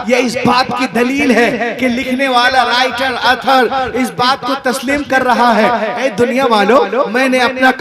ये इस बात की दलील है कि लिखने वाला राइटर अथर इस बात को तस्लीम कर रहा है, ऐ दुनिया वालों, मैं अपना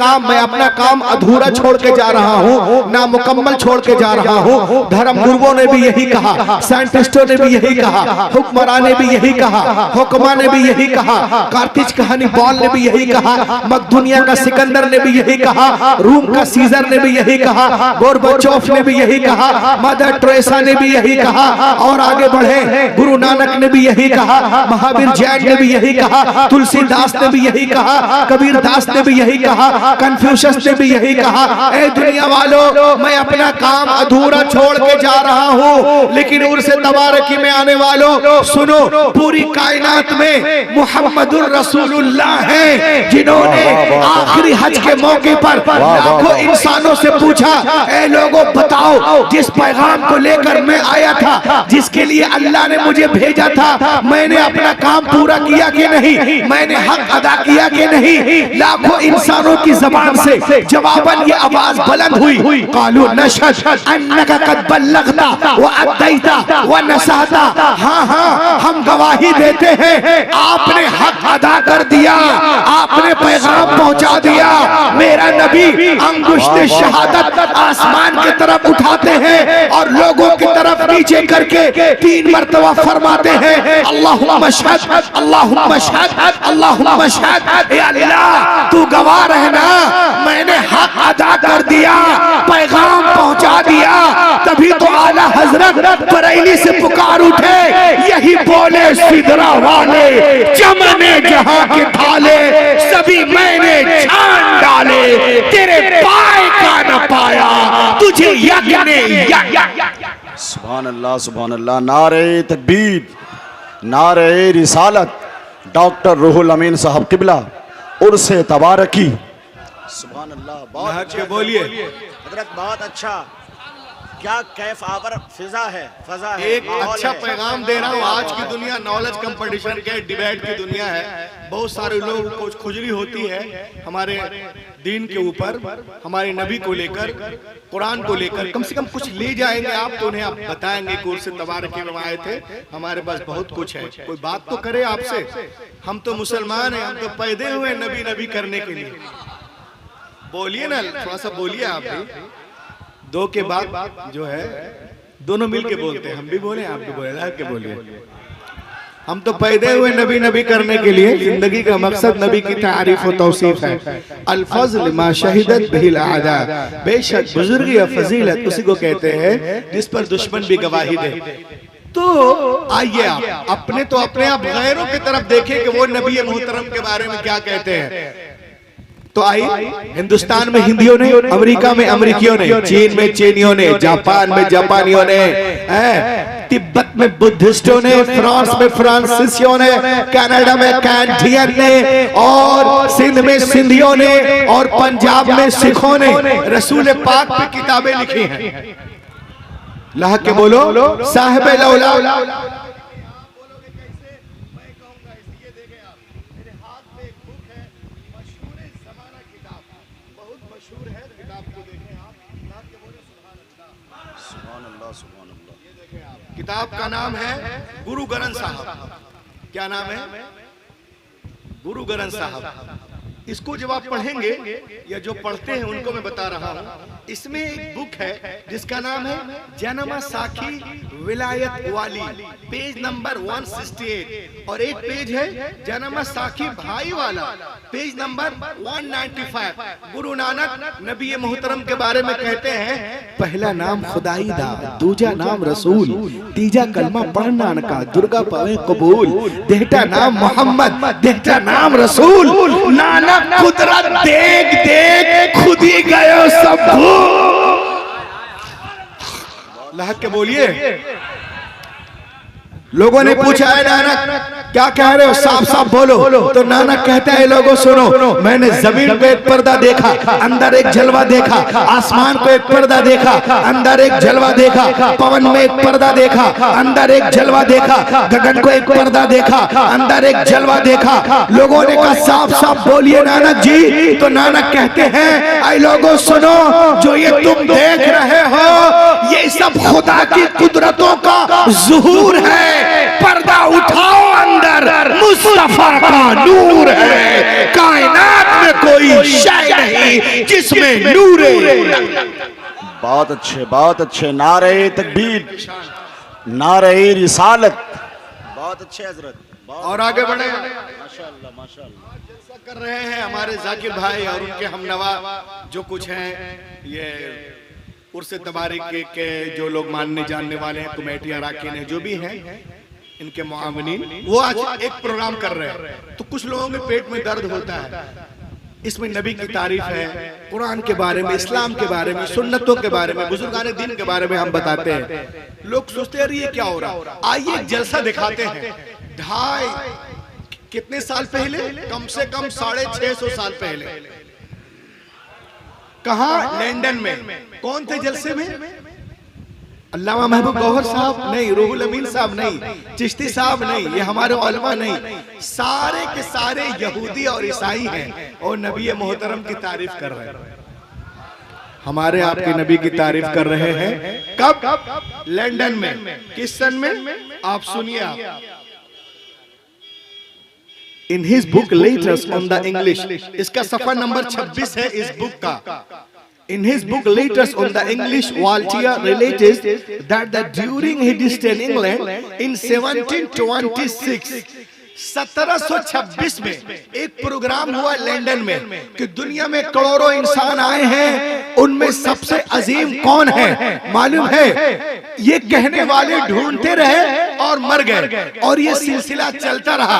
काम अधूरा छोड़ के जा रहा हूँ, ना मुकम्मल छोड़ के जा रहा हूँ। धर्म गुरुओं ने भी यही कहा, साइंटिस्टों ने भी यही कहा, हुक्मरान ने भी यही कहा, हुक्मा ने भी यही कहा, कार्तिज कहानी बॉल ने भी यही कहा, मकदूनिया का सिकंदर ने भी यही कहा, रूम का सीजर ने भी यही कहा, गोरबाचोफ ने भी यही कहा, मदर टेरेसा ने भी यही कहा, और आगे बढ़े गुरु नानक ने भी यही कहा, महावीर जैन ने भी यही कहा, तुलसीदास ने भी यही कहा, कबीर दास ने भी यही कहा, कन्फ्यूशस ने भी यही कहा। ऐ दुनिया वालों, मैं अपना काम अधूरा छोड़ के जा रहा हूँ, लेकिन उर्स तबारकी में आने वालों सुनो, पूरी कायनात में मुहम्मदुर रसूलुल्लाह है, जिन्होंने आखिरी हज के मौके पर लाखों इंसानों से पूछा, ऐ लोगों बताओ, जिस पैगाम को लेकर मैं आया था, जिसके लिए अल्लाह ने मुझे भेजा था, मैंने अपना काम पूरा किया कि नहीं, मैंने हक अदा किया कि नहीं। लाखों इंसानों की जबान से जवाबन ये आवाज बुलंद हुई, कालू नशहद अन्नका कद बल्लगता व अद्दैता व नसहता। हाँ हाँ, हम गवाही देते हैं, आपने हक अदा कर दिया, आपने पैगाम पहुंचा दिया। मेरा नबी अंगुश्त शहादत आसमान की तरफ उठाते हैं और लोगों की तरफ नीचे करके 3 मरतबा फरमाते हैं, अल्लाहुम्मा शहद, अल्लाहुम्मा शहद, अल्लाहुम्मा शहद। ए अल्लाह, तू गवाह रहना, मैंने हक अदा कर दिया, पैगाम पहुंचा दिया। तभी तो आला हजरत बरेली से पुकार उठे, यही बोले सिदरा वाले, चमने जहां के थाले, सभी मैंने छान डाले, तेरे पाए का न पाया, तुझे यज्ञ ने सुभान अल्लाह, सुभान अल्लाह। नारे तकबीर, नारे रिसालत, डॉक्टर रूहुल अमीन साहब किबला उर्से तबारकी। सुभान अल्लाह, बहुत अच्छा बोलिए हजरत, बहुत अच्छा, क्या कैफ आवर फिजा है, फजा है, एक अच्छा पैगाम दे रहा हूँ। आज की दुनिया नॉलेज कंपटीशन के डिबेट की दुनिया है, बहुत सारे लोगों को खुजली होती है हमारे दीन के ऊपर, हमारे नबी को लेकर, कुरान को लेकर। कम से कम कुछ ले जाएंगे आप तो उन्हें आप बताएंगे कि उर्स तबारकी में आए थे, हमारे पास बहुत कुछ है, कोई बात तो करे आपसे। हम तो मुसलमान हैं, हम तो पैदे हुए नबी नबी करने के लिए। बोलिए ना, थोड़ा सा बोलिए आप भी। दो के बाद जो है दोनों मिलके बोलते हैं, हम भी बोले आप भी बोले, लग के बोलिए। हम तो पैदे हुए नबी नबी करने के लिए, जिंदगी का मकसद नबी की तारीफ और तौसीफ है। अल-फज़्ल मा शहिदत बिहिल आदा, बेशक बुजुर्गी और फजीलत उसी को कहते हैं जिस पर दुश्मन भी गवाही दे। तो आइए आप अपने तो अपने आप गैरों की तरफ देखें कि वो नबी मोहतरम के बारे में क्या कहते हैं। तो आई, हिंदुस्तान में हिंदियों ने, अमेरिका में अमेरिकियों ने, चीन में चीनियों ने, जापान में जापानियों ने, तिब्बत में बुद्धिस्टों ने, फ्रांस में फ्रांसीसियों ने, कनाडा में कैनेडियन ने, और सिंध में सिंधियों ने, और पंजाब में सिखों ने रसूल पाक पे किताबें लिखी हैं। लाह के बोलो, साहिब लौला। किताब का नाम है गुरु ग्रंथ साहब। क्या नाम है? गुरु ग्रंथ साहब। इसको जब आप पढ़ेंगे, या जो पढ़ते हैं उनको मैं बता रहा हूँ, इसमें एक बुक है जिसका नाम है जनमा साखी विलायत वाली, पेज नंबर 168, और एक पेज है जनमा साखी भाई वाला, पेज नंबर 195। गुरु नानक नबी मोहतरम के बारे में कहते हैं, पहला नाम खुदाई दा, दूजा नाम रसूल, तीजा कलमा पढ़ना का दुर्गा पावे कबूल, देहटा नाम मोहम्मद, देहटा नाम रसूल, नानक कुदरत देख देख खुद ही गयो सब भूल। लहक के बोलिए, लोगों ने पूछा है नानक क्या कह रहे हो, साफ साफ बोलो। तो नानक कहता है लोगों सुनो, मैंने जमीन को एक पर्दा देखा, अंदर एक जलवा देखा, आसमान को एक पर्दा देखा, अंदर एक जलवा देखा, पवन में एक पर्दा देखा, अंदर एक जलवा देखा, गगन को एक पर्दा देखा, अंदर एक जलवा देखा। लोगों ने कहा साफ साफ बोलिए नानक जी। तो नानक कहते हैं आई लोगों सुनो, जो ये तुम देख रहे हो ये सब खुदा की कुदरतों का ज़ुहूर है। पर्दा उठाओ, अंदर मुस्तफा का नूर है। कायनात में कोई शय नहीं जिसमें नूर है। बहुत अच्छे, बहुत अच्छे। नारे तकबीर, नारे रिसालत। बहुत अच्छे हजरत। और आगे बढ़े। माशाअल्लाह, माशाअल्लाह। जलसा कर रहे हैं हमारे जाकिर भाई और उनके हमनवा जो कुछ हैं, ये उर्स तबारिक के जो लोग मानने जानने वाले हैं, कमेटी अराकीन हैं, जो भी हैं, इनके मुआवनीन, वो आज एक प्रोग्राम कर रहे हैं। तो कुछ लोगों के पेट में दर्द होता है। इसमें नबी की तारीफ है, कुरान के बारे में, इस्लाम के बारे में, सुन्नतों के बारे में, बुजुर्गान दीन के बारे में हम बताते हैं। लोग सोचते हैं ये क्या हो रहा। आइए एक जलसा दिखाते हैं। ढाई कितने साल पहले, कम से कम 650 साल पहले, कहाँ? लंदन में। कौन थे जलसे में? अल्लामा महबूब गौहर साहब नहीं, रूहुल अमीन साहब नहीं, चिश्ती साहब नहीं, ये हमारे उलमा नहीं, सारे के सारे यहूदी और ईसाई हैं और नबी मोहतरम की तारीफ कर रहे हैं। हमारे आपके नबी की तारीफ कर रहे हैं। कब? लंदन में। किस सन में? आप सुनिए। आप in his book letters on the English, इसका सफा नंबर 26 है इस बुक का। In his book Letters on the English, Waltier relates that during his stay in England in 1726, 1726 में एक प्रोग्राम हुआ लंदन में कि दुनिया में करोड़ों इंसान आए हैं, उनमें सबसे अजीम कौन है मालूम है? ये कहने वाले ढूंढते रहे और मर गए, और ये सिलसिला चलता रहा।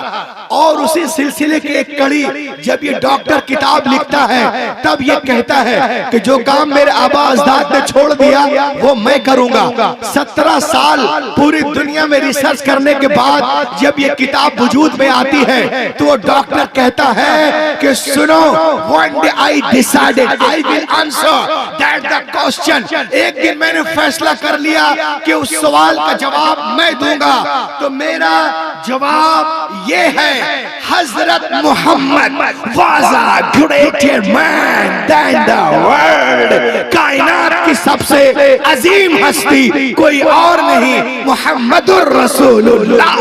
और उसी सिलसिले की एक कड़ी जब ये डॉक्टर किताब लिखता है, तब ये कहता है कि जो काम मेरे आबा अजदाद ने छोड़ दिया वो मैं करूंगा। 17 साल पूरी दुनिया में रिसर्च करने के बाद जब ये किताब वजूद में आती है, तो वो डॉक्टर कहता है कि सुनो, one day I decided I will answer that the question। एक दिन मैंने फैसला कर लिया कि उस सवाल का जवाब मैं दूंगा। तो मेरा जवाब ये है, हजरत Mohammad was a greater man than the world। कायनात की सबसे अजीम हस्ती कोई और नहीं, मुहम्मदुर रसूलुल्लाह।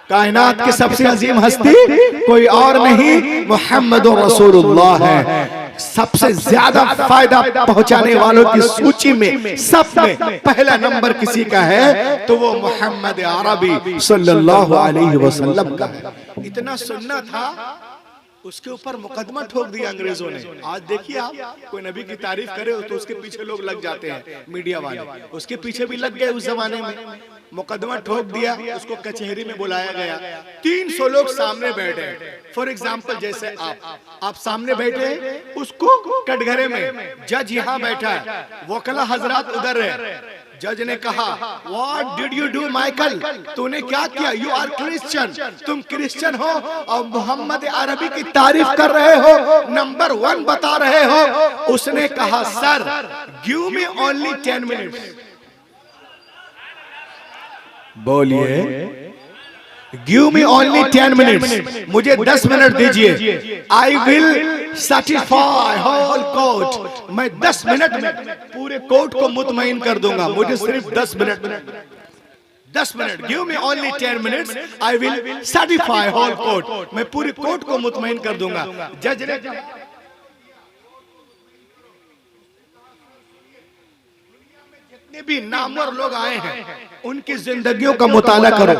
कायनात की सबसे अजीम हस्ती कोई और नहीं, मुहम्मदुर रसूलुल्लाह है। सबसे ज्यादा फायदा पहुंचाने वालों की सूची में सब में पहला नंबर किसी का है तो वो मोहम्मद अरबी सल्लल्लाहु अलैहि वसल्लम का है। इतना सुनना था, उसके ऊपर मुकदमा ठोक दिया अंग्रेजों ने। आज देखिए आप, कोई नबी की तारीफ करे तो उसके पीछे लोग लग जाते हैं, मीडिया वाले उसके पीछे भी लग गए। उस जमाने में मुकदमा ठोक दिया, उसको कचहरी में बुलाया गया, 300 लोग सामने बैठे। फॉर एग्जाम्पल जैसे आप सामने बैठे, उसको कटघरे में जज यहाँ बैठा है, वकला हजरात उधर है। जज ने कहा, What did you do, Michael? तूने क्या किया? You are Christian, तुम क्रिश्चियन हो और मोहम्मद अरबी की तारीफ कर रहे हो, नंबर 1 बता रहे हो। उसने कहा, sir give me only 10 minutes. बोलिए, गिव मी ओनली 10 मिनट्स, मुझे 10 मिनट दीजिए। I will satisfy whole court, मैं 10 मिनट में पूरे कोर्ट को मुतमईन कर दूंगा। मुझे सिर्फ 10 minute, 10 minute, give me only 10 minutes, I will satisfy whole court, मैं पूरी कोर्ट को मुतमईन कर दूंगा। जज ने जितने भी नामवर लोग आए हैं उनकी जिंदगियों का मुताला करो।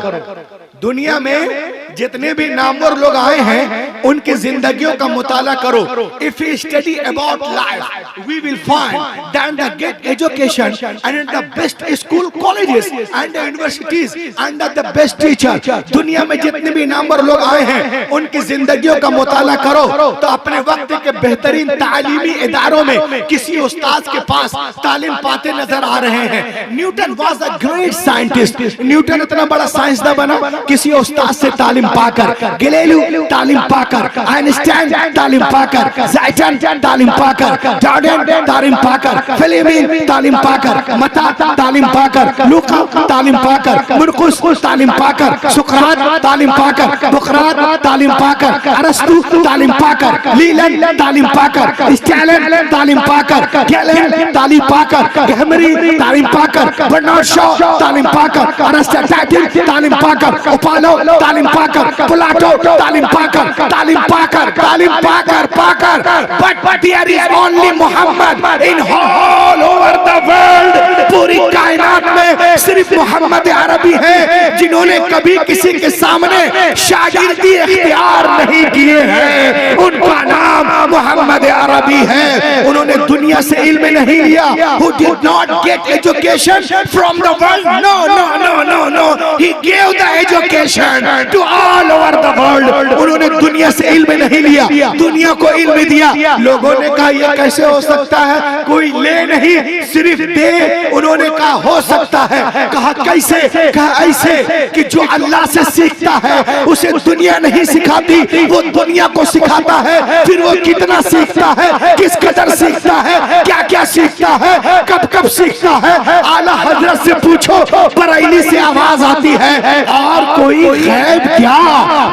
दुनिया में जितने भी नामवर लोग आए हैं उनकी जिंदगियों का मुताला करो। If we study about life we will find that the gate education and the best school colleges and universities and the best teacher. दुनिया में जितने भी नामवर लोग आए हैं उनकी जिंदगियों का मुताला करो तो अपने वक्त के बेहतरीन तालीमी इदारों में किसी उस्ताद के पास तालीम पाते नजर आ रहे रहे हैं। Newton was a great scientist. Newton इतना बड़ा साइंसदान बना किसी उस्ताद से तालीम पाकर, गैलीलियो तालीम पाकर, आइंस्टाइन तालीम पाकर, न्यूटन तालीम पाकर, डार्विन तालीम पाकर, फ्लेमिंग तालीम पाकर, मता तालीम पाकर, लूका तालीम पाकर, मुरकुस तालीम पाकर, सुकरात तालीम पाकर, बुकरात तालीम पाकर, अरस्तु तालीम पाकर, लीलन तालीम पाकर, स्टैलिन तालीम पाकर, गैलेन तालीम पाकर, गैमरी तालीम पाकर, बर्नार्ड शॉ तालीम पाकर, अरिस्टोटेल तालीम पाकर, ओपालो तालीम पाकर, प्लेटो तालीम पाकर, तालीम पाकर, तालीम पाकर पाकर, but there is only Muhammad in all over the world। पूरी कायनात में सिर्फ मोहम्मद अरबी है जिन्होंने कभी किसी के सामने शागिर्दी इख्तियार नहीं किए हैं। उनका नाम मोहम्मद अरबी है। उन्होंने दुनिया से इल्म नहीं लिया। Who did not get education from the world? No, no, no, no, no. He gave the education to all over the world। उन्होंने दुनिया से इल्म नहीं लिया, दुनिया को इल्म दिया। लोगों ने कहा ये कैसे हो सकता है, कोई ले नहीं सिर्फ दे। उन्होंने कहा हो सकता है। कहा कैसे? कहा ऐसे कि जो अल्लाह से सीखता है उसे दुनिया नहीं सिखाती, वो दुनिया को सिखाता है। फिर वो कितना सीखता है, किस कदर सीखता है, क्या क्या सीखता है, कब कब सीखता है। आला हजरत से पूछो, बरेली से आवाज आती है और कोई गैब क्या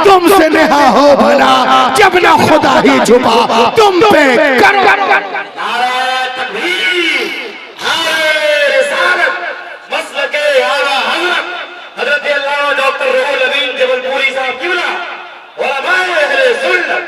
तुमसे नेहा हो भला, जब ना खुदा ही छुपा तुम पे करो। डॉक्टर रुहुल अमीन जबलपुरी साहब किबला उलमाए अहले सुन्नत।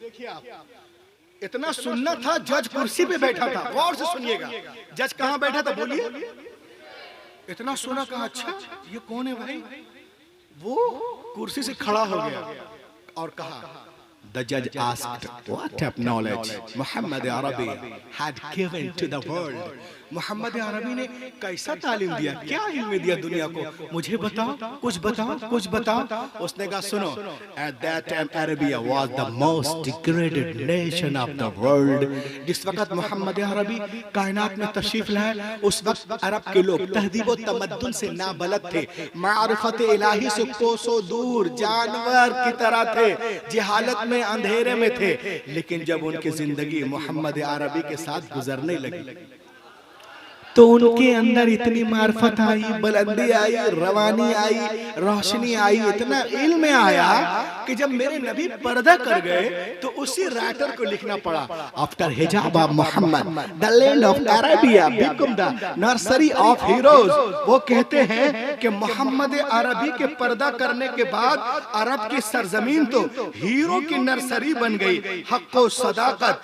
देखिए आप, इतना सुनना था, जज कुर्सी पे बैठा था। गौर से सुनिएगा, जज कहाँ बैठा था बोलिए। इतना सुना, कहा अच्छा ये कौन है भाई। वो कुर्सी से खड़ा हो गया और कहा The judge asked, what of knowledge Muhammad Arabi had given to the world? Mohammad अरबी ने कैसा तालीम दिया, क्या इल्म दिया दुनिया को, मुझे बताओ, कुछ बताओ, कुछ बताओ। उसने कहा सुनो, at that time Arabia was the most degraded nation of the world। जिस वक्त मोहम्मद अरबी कायनात में तशरीफ लाए उस वक्त अरब के लोग तहजीब व तमद्दुन से नाबलद थे, मारिफत इलाही से कोसों दूर, जानवर की तरह थे, जहालत में अंधेरे में थे। लेकिन जब उनकी जिंदगी मोहम्मद अरबी के साथ गुजरने लगी तो उनके अंदर इतनी मार्फत आई, बुलंदी आई, रवानी आई, रोशनी आई, इतना इल्म आया कि जब मेरे नबी पर्दा कर गए तो उसी राइटर को लिखना पड़ा, आफ्टर हिजाब of Muhammad the land of Arabia become the nursery of heroes. वो कहते हैं कि मोहम्मद अरबी के पर्दा करने के बाद अरब की सरजमीन तो हीरो की नर्सरी बन गई। हक व सदाकत,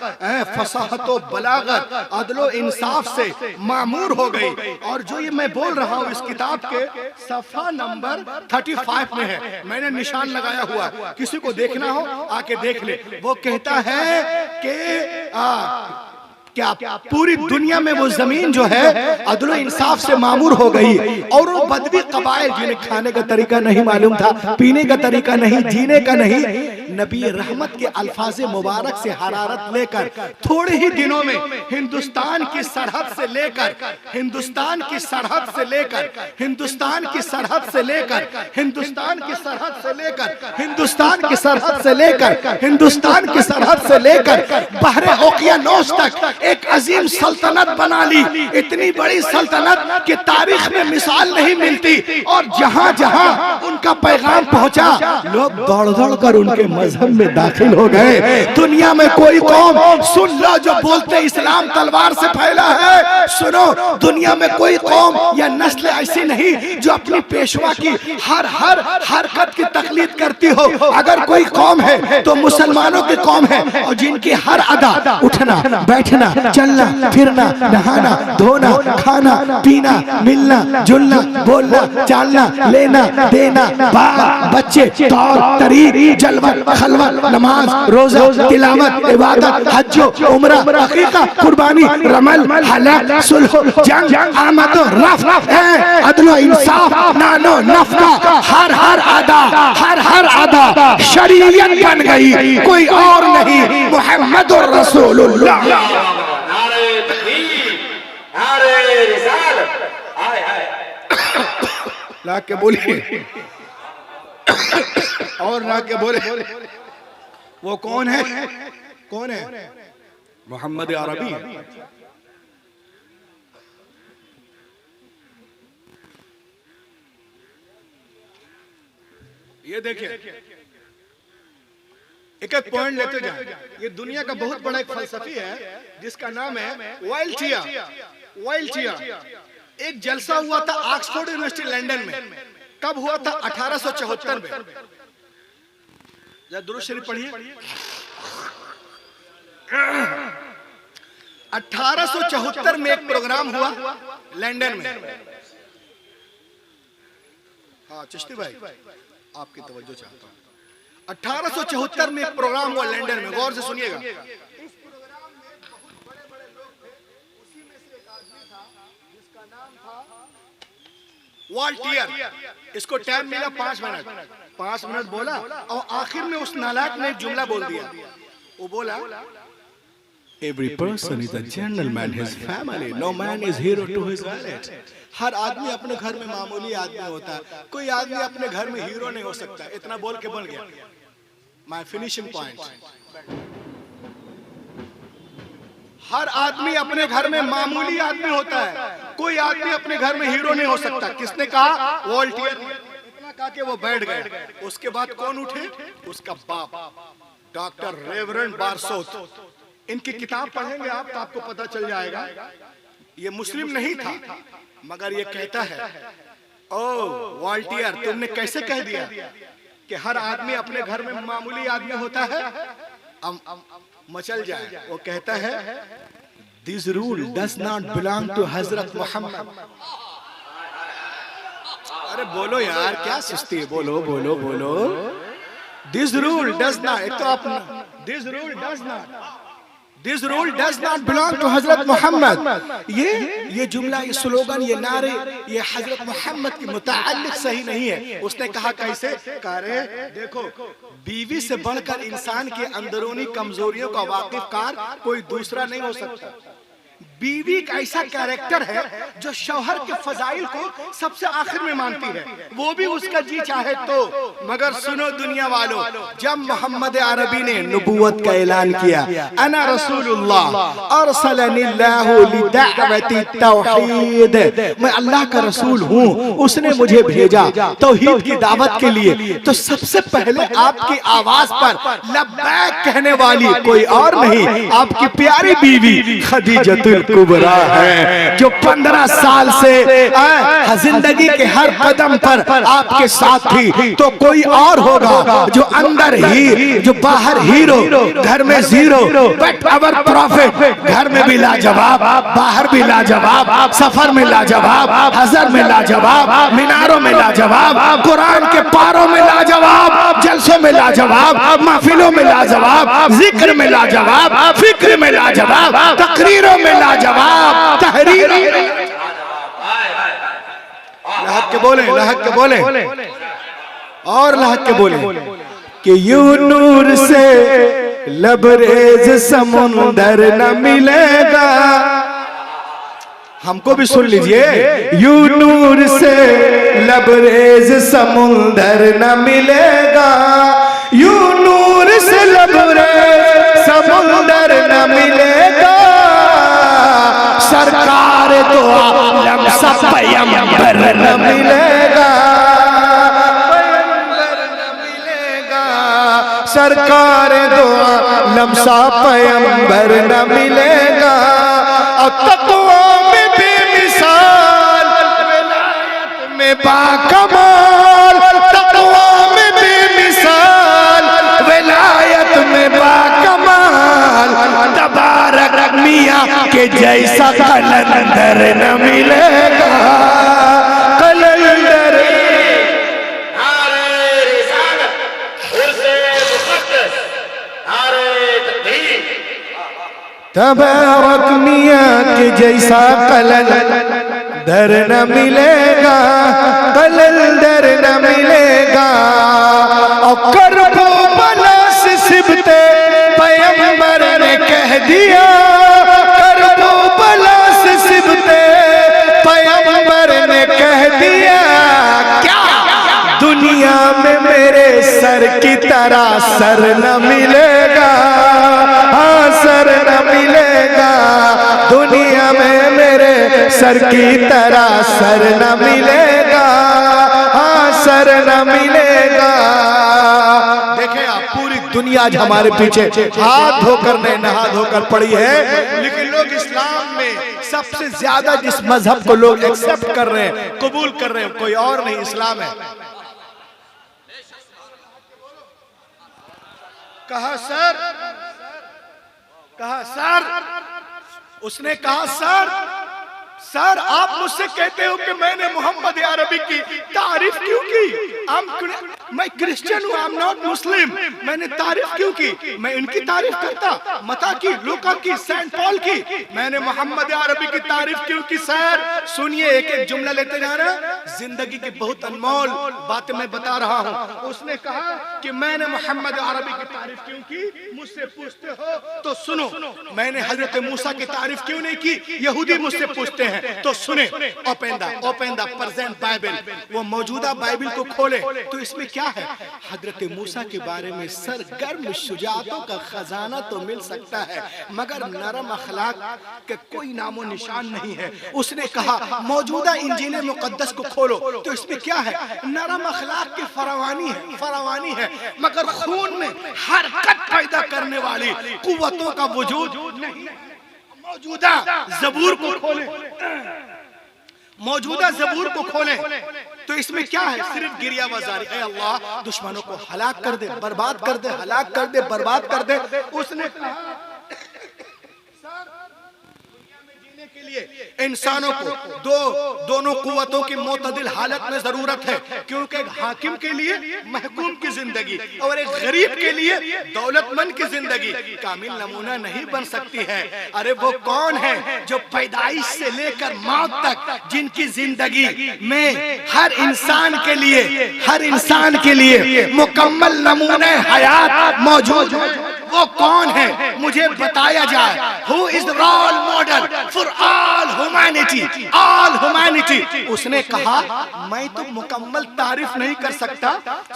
फसाहत व बलागत, अदलो इंसाफ से मामूर हो गई। और जो ये मैं बोल रहा हूँ इस किताब के सफा नंबर 35 में है, मैंने निशान लगाया हुआ, किसी को देखना हो आके देख ले। वो कहता है कि क्या पूरी दुनिया में वो जमीन जो है अदलो इंसाफ से मामूर हो गई और वो बदवी कबाइल जिन्हें खाने का तरीका नहीं मालूम था, पीने का तरीका नहीं, जीने का नहीं, नबी रहमत के अल्फाज़े मुबारक से हरारत लेकर थोड़े ही दिनों में हिंदुस्तान की सरहद से लेकर, हिंदुस्तान की सरहद से लेकर, हिंदुस्तान की सरहद से लेकर, हिंदुस्तान की सरहद से लेकर, हिंदुस्तान की सरहद से लेकर, हिंदुस्तान की सरहद से लेकर बहरे ओकियानोस तक एक अजीम सल्तनत बना ली। इतनी बड़ी सल्तनत की तारीख में मिसाल नहीं मिलती। और जहां जहां उनका पैगाम पहुंचा लोग दौड़ दौड़ कर उनके मजहब में दाखिल हो गए। दुनिया में कोई कौम, सुन लो, जो बोलते इस्लाम तलवार से फैला है, सुनो, दुनिया में कोई कौम या नस्ल ऐसी नहीं जो अपनी पेशवा की हर हरकत की तकलीद करती हो। अगर कोई कौम है तो मुसलमानों की कौम है, और जिनकी हर अदा, उठना, बैठना, चलना, फिरना, नहाना, धोना, खाना, पीना, मिलना, जुलना, बोलना, चालना, लेना, देना, बाल बच्चे, तौर तरीक, जलवा खलवत, नमाज, रोजा, तिलावत, इबादत, हज, उम्रा, अकीका, कुर्बानी, रमल, हलक, सुलह, जंग, आमद, रफ, अदल, इंसाफ, नानो, नफका, हर अदा शरीयत बन गई, कोई और नहीं, मुहम्मदुर रसूलुल्लाह। नारे तकबीर, नारे रिसालत, हाय हाय। ला के बोलिए और ला के बोले, वो कौन है? कौन है? मोहम्मद अरबी। ये देखिए, एक एक पॉइंट लेते जाए। ये दुनिया का बहुत बड़ा एक फलसफी है जिसका नाम है वाइल्टियर। एक जलसा हुआ था ऑक्सफोर्ड यूनिवर्सिटी लंदन में। कब हुआ था? 1874 में। जरा दुरूद शरीफ पढ़िए। 1874 में एक प्रोग्राम हुआ लंदन में। हाँ चिश्ती भाई, आपकी तवज्जो चाहता हूँ। 1874 में एक प्रोग्राम हुआ लंदन में, गौर से सुनिएगा। इस प्रोग्राम में बहुत बड़े बड़े लोग थे, उसी में से एक आदमी था जिसका नाम था वाल्टियर। इसको टाइम मिला 5 मिनट। 5 मिनट बोला और आखिर में उस नालायक ने एक जुमला बोल दिया। वो बोला, Every person is a gentleman, his family. No man is hero to his village. हर आदमी अपने घर में मामूली आदमी होता है, कोई आदमी अपने घर में हीरो नहीं हो सकता। इतना बोल के बन गया। My finishing point. हर आदमी अपने घर में मामूली आदमी होता है, कोई आदमी अपने घर में हीरो नहीं हो सकता। किसने कहा? वॉल्टियर। इतना कहा कि वो बैठ गए। उसके बाद कौन उठे? उसका बाप डॉक्टर रेवरेंड बारसोथ। इनकी किताब पढ़ेंगे आप तो आपको पता चल जाएगा। ये मुस्लिम नहीं था, मगर ये कहता है, ओ वॉल्टियर, तुमने कैसे कह दिया कि हर आदमी अपने घर में मामूली आदमी होता है? मचल जाए। वो कहता है, this rule does not belong to हजरत मोहम्मद। अरे बोलो यार, क्या सुस्ती है? बोलो बोलो बोलो। दिस रूल डज नॉट, एक तो आप this rule does not, this rule does not belong to हजरत मोहम्मद। ये जुमला, ये स्लोगन, ये नारे, ये हजरत मोहम्मद के मुताल्लिक सही नहीं है। उसने कहा कैसे? करे देखो, बीवी से बढ़कर इंसान के अंदरूनी कमजोरियों का वाकिफकार कोई दूसरा नहीं हो सकता। बीवी एक ऐसा कैरेक्टर है जो शौहर के फजाइल को सबसे आखिर में मानती है, वो भी उसका जी चाहे तो। मगर सुनो दुनिया वालों, जब मोहम्मद अरबी ने नबूवत का ऐलान किया, अना रसूलुल्लाह अरसलनिल्लाहु लिदाअवति तौहीद, मैं अल्लाह का रसूल हूँ, उसने मुझे भेजा तौहीद की दावत के लिए, तो सबसे पहले आपकी आवाज पर लब्बैक कहने वाली कोई और नहीं, आपकी प्यारी बीवी खदीजतुल कुबरा है, जो 15 साल से जिंदगी के हर कदम पर आपके साथ थी। तो कोई और होगा जो अंदर ही, जो बाहर हीरो, घर में जीरो, बट अवर प्रॉफिट घर में भी लाजवाब, बाहर भी लाजवाब, सफर में लाजवाब, हजर में लाजवाब, मीनारों में लाजवाब, कुरान के पारों में लाजवाब, जलसों में लाजवाब, महफिलों में लाजवाब, जिक्र में लाजवाब, फिक्र में लाजवाब, तकरीरों में लाजवाब, तहरीर। लहक के बोले, लहक के बोले और लहक के बोले कि यूं नूर से लबरेज समुंदर न मिलेगा। हमको भी सुन लीजिए, यूं नूर से लबरेज समुंदर न मिलेगा, यूं नूर से लबरेज समुंदर न मिलेगा, सरकार तो आलम सा पैगंबर न मिलेगा, पैगंबर न मिलेगा, सरकार दो आलम सा पैगंबर न मिलेगा। और तक़वा में बेमिसाल, विलायत में बाकमाल, तक़वा में बेमिसाल, विलायत में बाकमाल, तबारक मियां के जैसा कलंदर न मिलेगा, कलंदर। नारे रिसालत, उर्से मुक़द्दस, तबारक मियाँ के जैसा कलल दर न मिलेगा, कलल दर न मिलेगा। और करबो बला से सिबते पैगंबर ने कह दिया, करबो बला से सिबते पैगंबर ने कह दिया। क्या दुनिया में मेरे सर की तरह सर न मिलेगा, हाँ सर न मिलेगा। दुनिया में मेरे सर की तरह सर न मिलेगा, हाँ सर न मिलेगा। देखें आप, पूरी दुनिया आज हमारे पीछे हाथ धोकर नहीं नहा धोकर पड़ी है, लेकिन लोग इस्लाम में सबसे ज्यादा जिस मजहब को लोग एक्सेप्ट कर रहे हैं, कबूल कर रहे हैं, कोई और नहीं, इस्लाम है। कहा सर, कहा सर, उसने कहा सर, सर आप मुझसे कहते हो कि मैंने मोहम्मद अरबी की तारीफ क्यों की? मैं क्रिश्चियन हूँ, आई एम नॉट मुस्लिम। मैंने तारीफ क्यों की? मैं इनकी तारीफ करता, मता की, लूका की, सेंट पॉल की। मैंने मोहम्मद अरबी की तारीफ क्यों की? सर सुनिए, एक एक जुमला लेते जा रहा, जिंदगी की बहुत अनमोल बातें मैं बता रहा हूँ। उसने कहा कि मैंने मोहम्मद अरबी की तारीफ क्यों की? मुझसे पूछते हो तो सुनो। मैंने हजरत मूसा की तारीफ क्यों नहीं की? यहूदी मुझसे पूछते हैं तो सुने। ओपन द प्रेजेंट बाइबल, वो मौजूदा बाइबल को खोले तो इसमें क्या है? हजरत मूसा के बारे में सरगर्म शुजाअतों का खजाना तो मिल सकता है, मगर नरम अखलाक के कोई नामो निशान नहीं है। उसने कहा मौजूदा इंजील मुकद्दस को खोलो तो इसमें क्या है? नरम अखलाक की फरावानी है, मगर खून में हरकत पैदा करने वाली कुव्वतों का वजूद नहीं। मौजूदा ज़बूर को खोलें, मौजूदा ज़बूर को खोलें तो इसमें क्या है? सिर्फ गिरिया बाजारी, ऐ अल्लाह दुश्मनों को हलाक कर दे, बर्बाद कर दे, हलाक कर दे, बर्बाद कर दे। उसने कहा के लिए इंसानों को दोनों कुव्वतों की मोतदिल हालत में जरूरत है, क्योंकि एक हाकिम के लिए महकूम की जिंदगी और एक गरीब के लिए दौलतमंद की जिंदगी कामिल नमूना नहीं बन सकती है। अरे वो कौन है जो पैदाइश से लेकर मौत तक, जिनकी जिंदगी में हर इंसान के लिए मुकम्मल नमूने हयात मौजूद है? वो कौन है? मुझे बताया जाए। Who is the role model for all humanity? उसने कहा मैं तो मुकम्मल तारीफ नहीं कर सकता,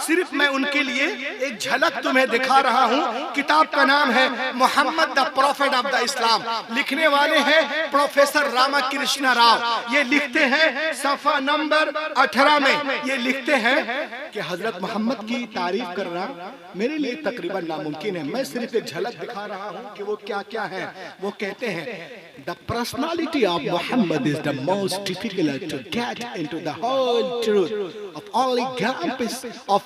सिर्फ मैं उनके लिए एक झलक तुम्हें दिखा रहा हूँ। किताब का नाम है Muhammad the prophet of the Islam, लिखने वाले हैं प्रोफेसर रामाकृष्ण राव। ये लिखते हैं सफा नंबर 18 में, ये लिखते हैं कि हजरत मोहम्मद की तारीफ करना मेरे लिए तकरीबन नामुमकिन है, मैं सिर्फ एक झलक दिखा रहा हूँ कि वो क्या क्या है। वो कहते हैं the personality of Muhammad is the most difficult to get into the whole truth of only glimpse of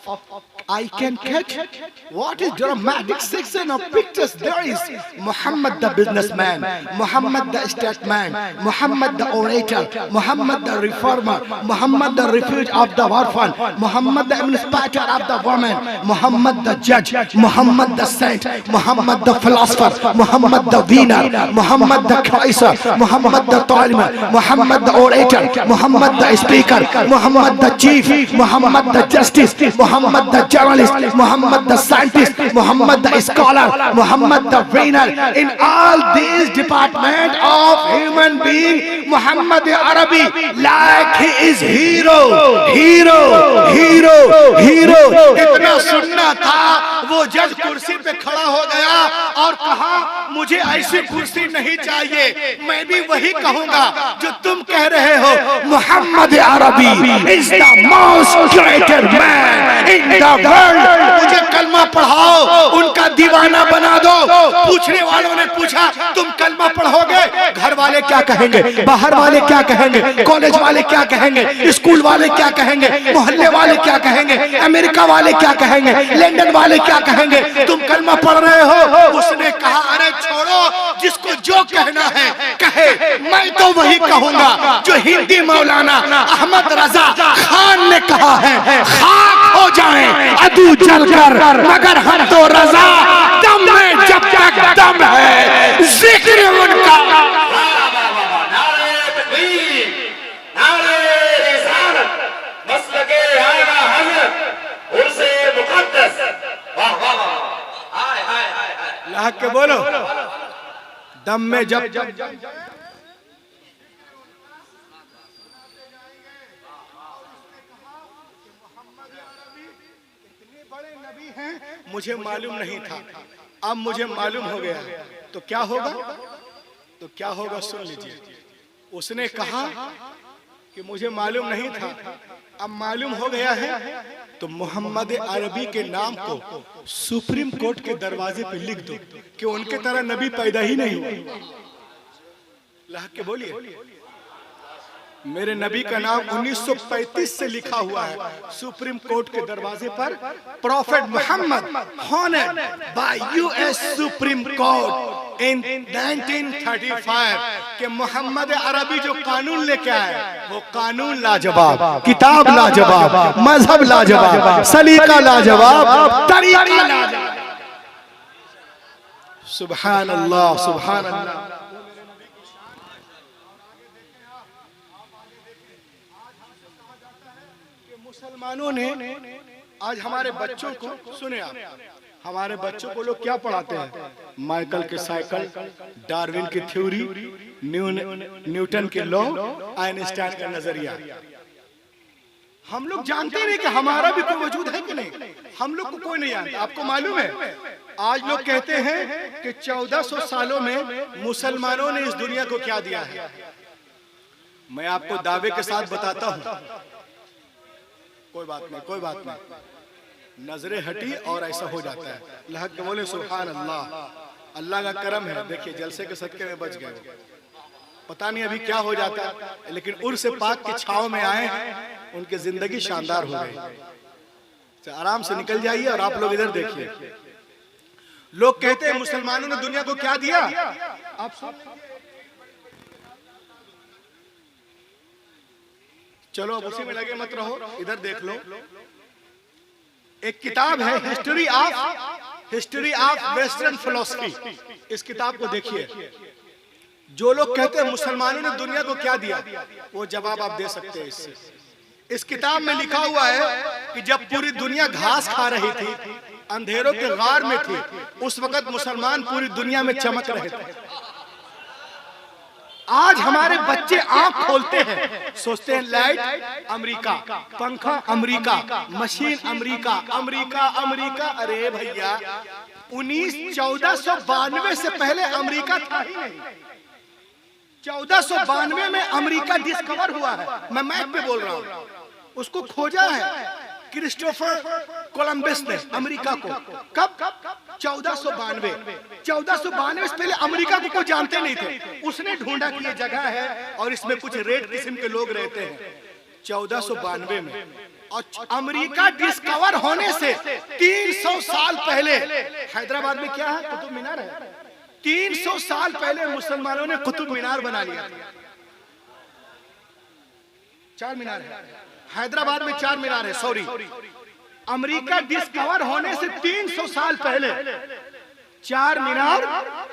I can catch. What is dramatic section of pictures there is? Muhammad the businessman, Muhammad the statesman, Muhammad the orator, Muhammad the reformer, Muhammad the refuge of the orphan, Muhammad the emancipator of the woman, Muhammad the judge, Muhammad the saint, Muhammad the philosopher, Muhammad the winner, Muhammad the Kaiser, Muhammad the Talima, Muhammad the orator, Muhammad the speaker, Muhammad the chief, Muhammad the justice, Muhammad the journalist, Muhammad the scientist, Muhammad the scholar, Muhammad the winner. In all these departments of human being, Muhammad Arabi, like he is hero. इतना सुनना था, वो जज कुर्सी पे खड़ा हो गया और कहा मुझे ऐसी कुर्सी नहीं चाहिए, मैं भी वही कहूंगा जो तुम कह रहे हो। मोहम्मद अरबी is the most greater man in the world. मुझे कलमा पढ़ाओ, उनका दीवाना बना दो। पूछने वालों ने पूछा तुम कलमा पढ़ोगे? घर वाले क्या कहेंगे, बाहर वाले क्या कहेंगे, कॉलेज वाले क्या कहेंगे, स्कूल वाले क्या कहेंगे, मोहल्ले वाले क्या कहेंगे, अमेरिका वाले क्या कहेंगे, लंदन वाले क्या कहेंगे, तुम कलमा पढ़ रहे हो? उसने कहा अरे छोड़ो, जिसको जो कहना है कहे, मैं तो वही कहूंगा जो हिंदी मौलाना अहमद रजा खान ने कहा है, खाक हो जाए अदू जलकर, मगर हम तो रजा दम में जब तक दम है, जिक्र लहक के बोलो, दम में जब बड़े नबी हैं मुझे मालूम नहीं था, अब मुझे मालूम हो गया। तो क्या होगा? तो क्या होगा सुन लीजिए। उसने कहा कि मुझे मालूम नहीं था, अब मालूम हो गया है, तो मोहम्मद अरबी के नाम को सुप्रीम कोर्ट के दरवाजे पे लिख दो कि उनके तरह नबी पैदा ही नहीं हुआ। लहक के बोलिए, मेरे नबी का नाम 1935 से लिखा हुआ है सुप्रीम कोर्ट के दरवाजे पर, prophet Muhammad honoured by US Supreme Court in 1935 के मोहम्मद अरबी जो कानून लेके आए वो कानून लाजवाब, किताब लाजवाब, मजहब लाजवाब, सलीका लाजवाब, तरीका लाजवाब। सुभान अल्लाह, सुभान अल्लाह। मुसलमानों ने आज हमारे बच्चों को, सुने आप, हमारे बच्चों को लोग क्या पढ़ाते हैं? माइकल के साइकिल, डार्विन की थ्योरी, न्यूटन के लॉ, आइंस्टाइन का नजरिया। हम लोग जानते नहीं कि हमारा भी कोई वजूद है कि नहीं। हम लोग को कोई नहीं जानता। आपको मालूम है आज लोग कहते हैं कि 1400 सालों में मुसलमानों ने इस दुनिया को क्या दिया है। मैं आपको दावे के साथ बताता हूं, कोई बात नहीं, कोई बात नहीं, नजरें हटी और ऐसा हो जाता है। लहक के बोले सुभान अल्लाह, अल्लाह का करम है। देखिए जलसे के सदके में बच गए, पता नहीं अभी क्या हो जाता है, लेकिन उर्स पाक की छाव में आए हैं, उनकी जिंदगी शानदार हो गई। आराम से निकल जाइए और आप लोग इधर देखिए। लोग कहते हैं मुसलमानों ने दुनिया को क्या दिया, आप सुन। चलो अब उसी में लगे मत रहो, इधर देख लो। एक किताब है हिस्ट्री ऑफ वेस्टर्न फिलॉसफी, इस किताब को देखिए। जो लोग कहते हैं मुसलमानों ने दुनिया को क्या दिया, वो जवाब आप दे सकते हैं इससे। इस किताब में लिखा हुआ है कि जब पूरी दुनिया घास खा रही थी, अंधेरों के गार में थी, उस वक्त मुसलमान पूरी दुनिया में चमक रहे थे। आज हमारे बच्चे आंख खोलते हैं, सोचते हैं लाइट अमेरिका, पंखा America, machine America, America America. अरे भैया 1492 से पहले अमेरिका था ही नहीं। 1492 में अमेरिका डिस्कवर हुआ है। मैं मैप पे बोल रहा हूँ, उसको खोजा है क्रिस्टोफर कोलंबस ने अमेरिका को। कब? 1492। 1492 से पहले अमेरिका को कोई जानते नहीं थे। उसने ढूंढा कि ये जगह है और इसमें कुछ रेड किस्म के लोग रहते हैं। 1492 में, और अमेरिका डिस्कवर होने से 300 साल पहले हैदराबाद में क्या है, कुतुब मीनार है। 300 साल पहले मुसलमानों ने कुतुब मीनार बना लिया। 4 मीनार है हैदराबाद में, 4 मीनार है, सॉरी। अमेरिका डिस्कवर होने से 300 साल पहले 4 मीनार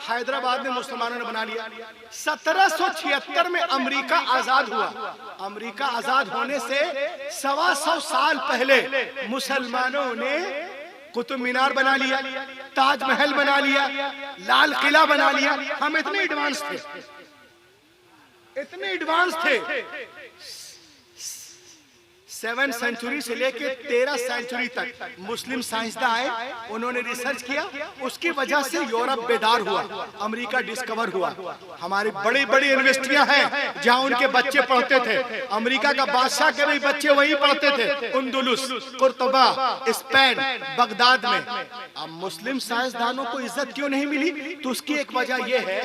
हैदराबाद में मुसलमानों ने बना लिया। 1776 में अमेरिका आजाद हुआ। अमेरिका आजाद होने से 125 साल पहले मुसलमानों ने कुतुब मीनार बना लिया, ताजमहल बना लिया, लाल किला बना लिया। हम इतने एडवांस थे, इतने एडवांस थे। 7वीं सेंचुरी से लेके 13वीं सेंचुरी तक मुस्लिम साइंसदान आए, उन्होंने रिसर्च किया। उसकी वजह से यूरोप बेदार हुआ, अमेरिका डिस्कवर हुआ। हमारी बड़ी बड़ी यूनिवर्सिटियां हैं जहां उनके बच्चे पढ़ते थे। अमेरिका का बादशाह के भी बच्चे वहीं पढ़ते थे, उंदुलुस, कुर्तुबा, स्पेन, बगदाद में। अब मुस्लिम साइंसदानों को इज्जत क्यों नहीं मिली? तो उसकी एक वजह यह है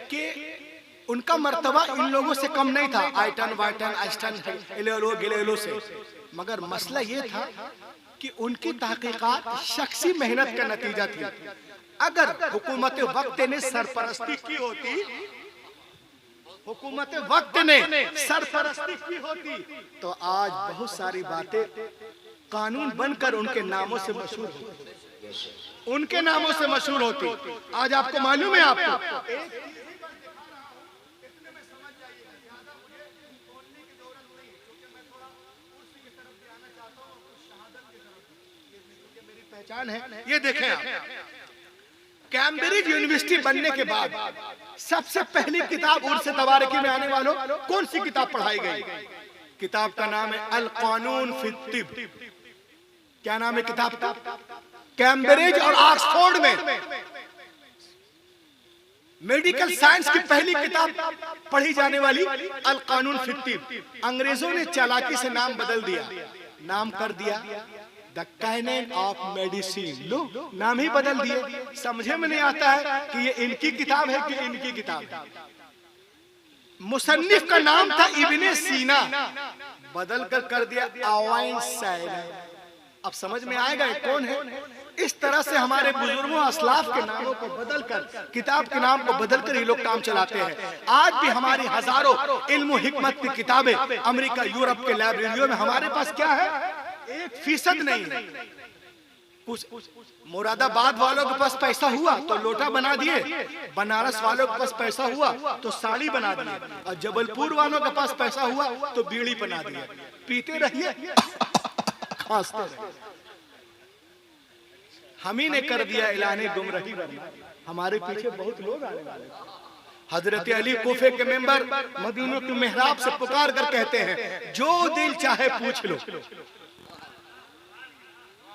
कि उनका मर्तबा इन लोगों से कम नहीं था, आइटन वाइटन आइंस्टाइन गैलीलियो से। मगर मसला ये था कि उनकी तहकीकात शख्सी मेहनत का नतीजा थी। अगर हुकूमत वक्त ने सरपरस्ती की होती, हुकूमत वक्त ने सरपरस्ती की होती, तो आज बहुत सारी बातें कानून बनकर उनके नामों से मशहूर होती, उनके नामों से मशहूर होती। आज आपको मालूम है, आपको पहचान है। ये देखें आप, कैम्ब्रिज यूनिवर्सिटी बनने के बाद सबसे पहली किताब उर्स तबारकी में आने वालों कौन सी किताब पढ़ाई गई? किताब का नाम है अल कानून फी तिब। क्या नाम है किताब का? कैम्ब्रिज और ऑक्सफोर्ड में मेडिकल साइंस की पहली किताब पढ़ी जाने वाली अल कानून फी तिब। अंग्रेजों ने चालाकी से नाम बदल दिया, नाम कर दिया द कैनन ऑफ मेडिसिन। लो, नाम ही बदल दिए। समझे में नहीं आता है कि ये इनकी किताब है कि इनकी किताब। मुसन्निफ का नाम था इब्ने सीना, बदल कर दिया अवाइन सैन। अब समझ में आएगा कौन है? इस तरह से हमारे बुजुर्गों असलाफ के नामों को बदलकर, किताब के नाम को बदलकर ये लोग काम चलाते हैं। आज भी हमारी हजारों इल्म हिकमत की किताबें अमेरिका यूरोप के लाइब्रेरियों में हमारे पास क्या है? 1% नहीं है। कुछ मुरादाबाद वालों के पास पैसा हुआ तो लोटा बना दिए, बनारस वालों के पास पैसा हुआ तो साड़ी बना दिए, और जबलपुर वालों के पास पैसा हुआ तो बीड़ी बना दिए। पीते रहिए, खांसते रहिए। हम ही ने कर दिया ऐलाने गुमराही, हमारे पीछे बहुत लोग आने वाले। हजरत अली कोफे के मेंबर मदीनों के मेहराब से पुकार कर कहते हैं, जो दिल चाहे पूछ लो।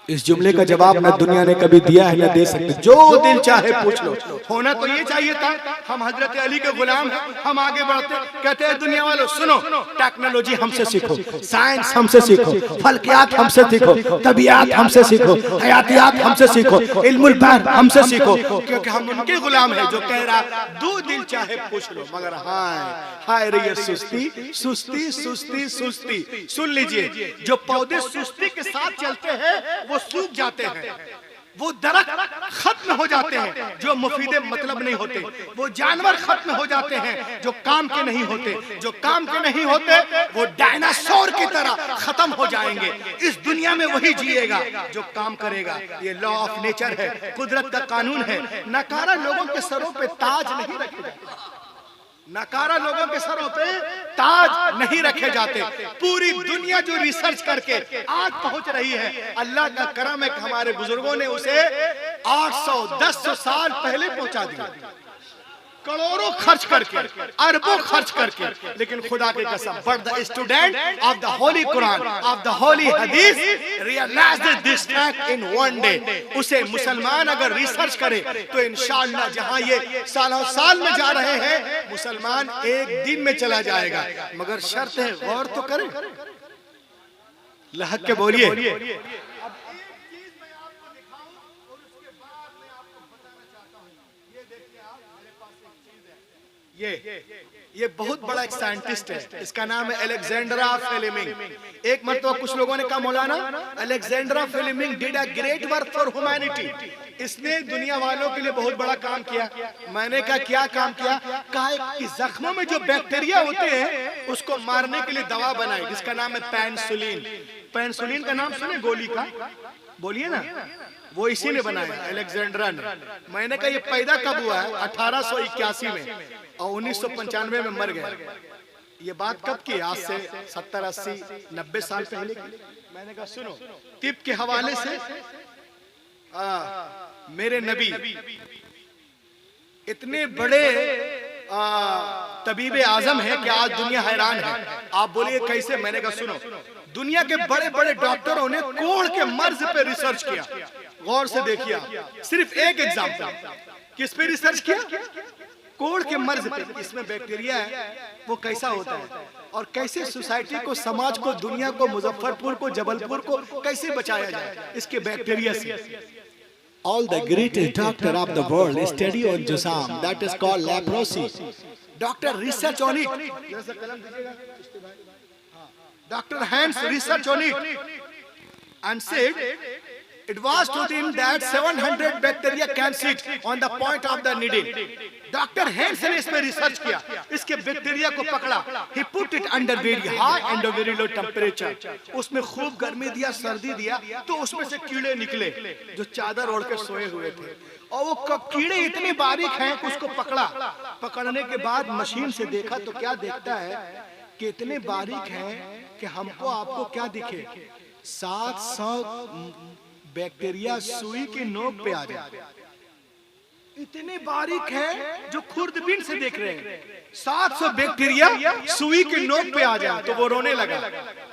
इस जुमले का जवाब न दुनिया ने कभी दिया है न दे सकते। जो दिल चाहे पूछ लो। होना तो ये चाहिए था, हम हजरत अली के गुलाम हैं, हम आगे बढ़ते। कहते हैं दुनिया वालों सुनो, टेक्नोलॉजी हमसे सीखो, साइंस हमसे सीखो, फल्कियात हमसे सीखो, तबियात हमसे सीखो, हयातियात हमसे सीखो, इल्मुल बयान हमसे सीखो, क्योंकि हम उनके गुलाम हैं जो कह रहा दो दिल चाहे पूछ लो। मगर हाय हाय रे सुस्ती सुस्ती सुस्ती सुस्ती। सुन लीजिए, जो पौधे सुस्ती के साथ चलते हैं वो सूख जाते हैं, वो दरख्त खत्म हो जाते हैं जो मुफीदे मतलब नहीं होते, वो जानवर खत्म हो जाते हैं जो काम के नहीं होते, जो काम के नहीं होते वो डायनासोर की तरह खत्म हो जाएंगे। इस दुनिया में वही जिएगा जो काम करेगा। ये लॉ ऑफ नेचर है, कुदरत का कानून है। नकारा लोगों के सरों पे ताज नहीं रखे जाते, नकारा लोगों के सरों पे ताज नहीं रखे जाते। पूरी दुनिया जो रिसर्च करके आज पहुंच रही है, अल्लाह का करम है कि हमारे बुजुर्गों ने उसे 800-1000 साल पहले पहुंचा दिया, करोड़ों खर्च करके, अरबों खर्च करके। लेकिन खुदा की कसम, but the student of the holy Quran, of the holy Hadith realised this fact in one day. उसे मुसलमान अगर रिसर्च करे तो इंशाअल्लाह जहां ये सालों साल में जा रहे हैं, मुसलमान एक दिन में चला जाएगा। मगर शर्त है, गौर तो करें, लहक के बोलिए। ये बहुत बड़ा एक साइंटिस्ट है, इसका नाम है अलेक्जेंड्रा फ्लेमिंग। एक मरतबा कुछ लोगों ने कहा मौलाना Alexandra Fleming did a great work for humanity, इसने दुनिया वालों के लिए बहुत बड़ा काम किया। मैंने कहा क्या काम किया? कहा कि जख्मों में जो बैक्टीरिया होते हैं उसको मारने के लिए दवा बनाई जिसका नाम है पेनिसिलिन। पेनिसिलिन का नाम सुने, गोली का, बोलिए ना, वो इसी ने बनाया, अलेक्जेंड्रा ने। मैंने कहा ये पैदा कब हुआ है? 1881 में, और 1995 में मर गया। ये बात कब की? आज से 70, 80, 90 साल पहले की। मैंने कहा सुनो, तिब के हवाले से मेरे नबी इतने बड़े तबीब आजम है कि आज दुनिया हैरान है। आप बोलिए कैसे? मैंने कहा सुनो, दुनिया के बड़े बड़े डॉक्टरों ने कोढ़ के मर्ज पे रिसर्च किया। गौर से देखिए आप, सिर्फ एक एग्जांपल, किस पे रिसर्च किया? कोढ़ के मर्ज पे। इसमें बैक्टीरिया है, वो कैसा होता है और कैसे सोसाइटी को, समाज को, दुनिया को, मुजफ्फरपुर को, जबलपुर को कैसे बचाया जाए इसके बैक्टीरिया से। All the greatest doctor of the world study on Jusam, that is called leprosy. Doctor research on it. Dr. Hans research on it and said it was to him that 700 bacteria can sit on the point of the needle. Dr. Hans ने इसमें research किया, इसके bacteria को पकड़ा, he put it under very high and very low temperature. उसमें खूब गर्मी दिया, सर्दी दिया, तो उसमें से कीड़े निकले जो चादर ओढ़ के सोए हुए थे। और वो कीड़े इतने बारीक हैं कि उसको पकड़ा। पकड़ने के बाद मशीन से देखा तो क्या देखता है कि इतने बारीक हैं कि हमको आपको क्या दिखे, 700 बैक्टीरिया सुई की नोक पे आ जाए। इतने बारीक है जो खुर्दबीन से देख रहे हैं। 700 बैक्टीरिया सुई के नोक पे आ जाए तो वो रोने लगा।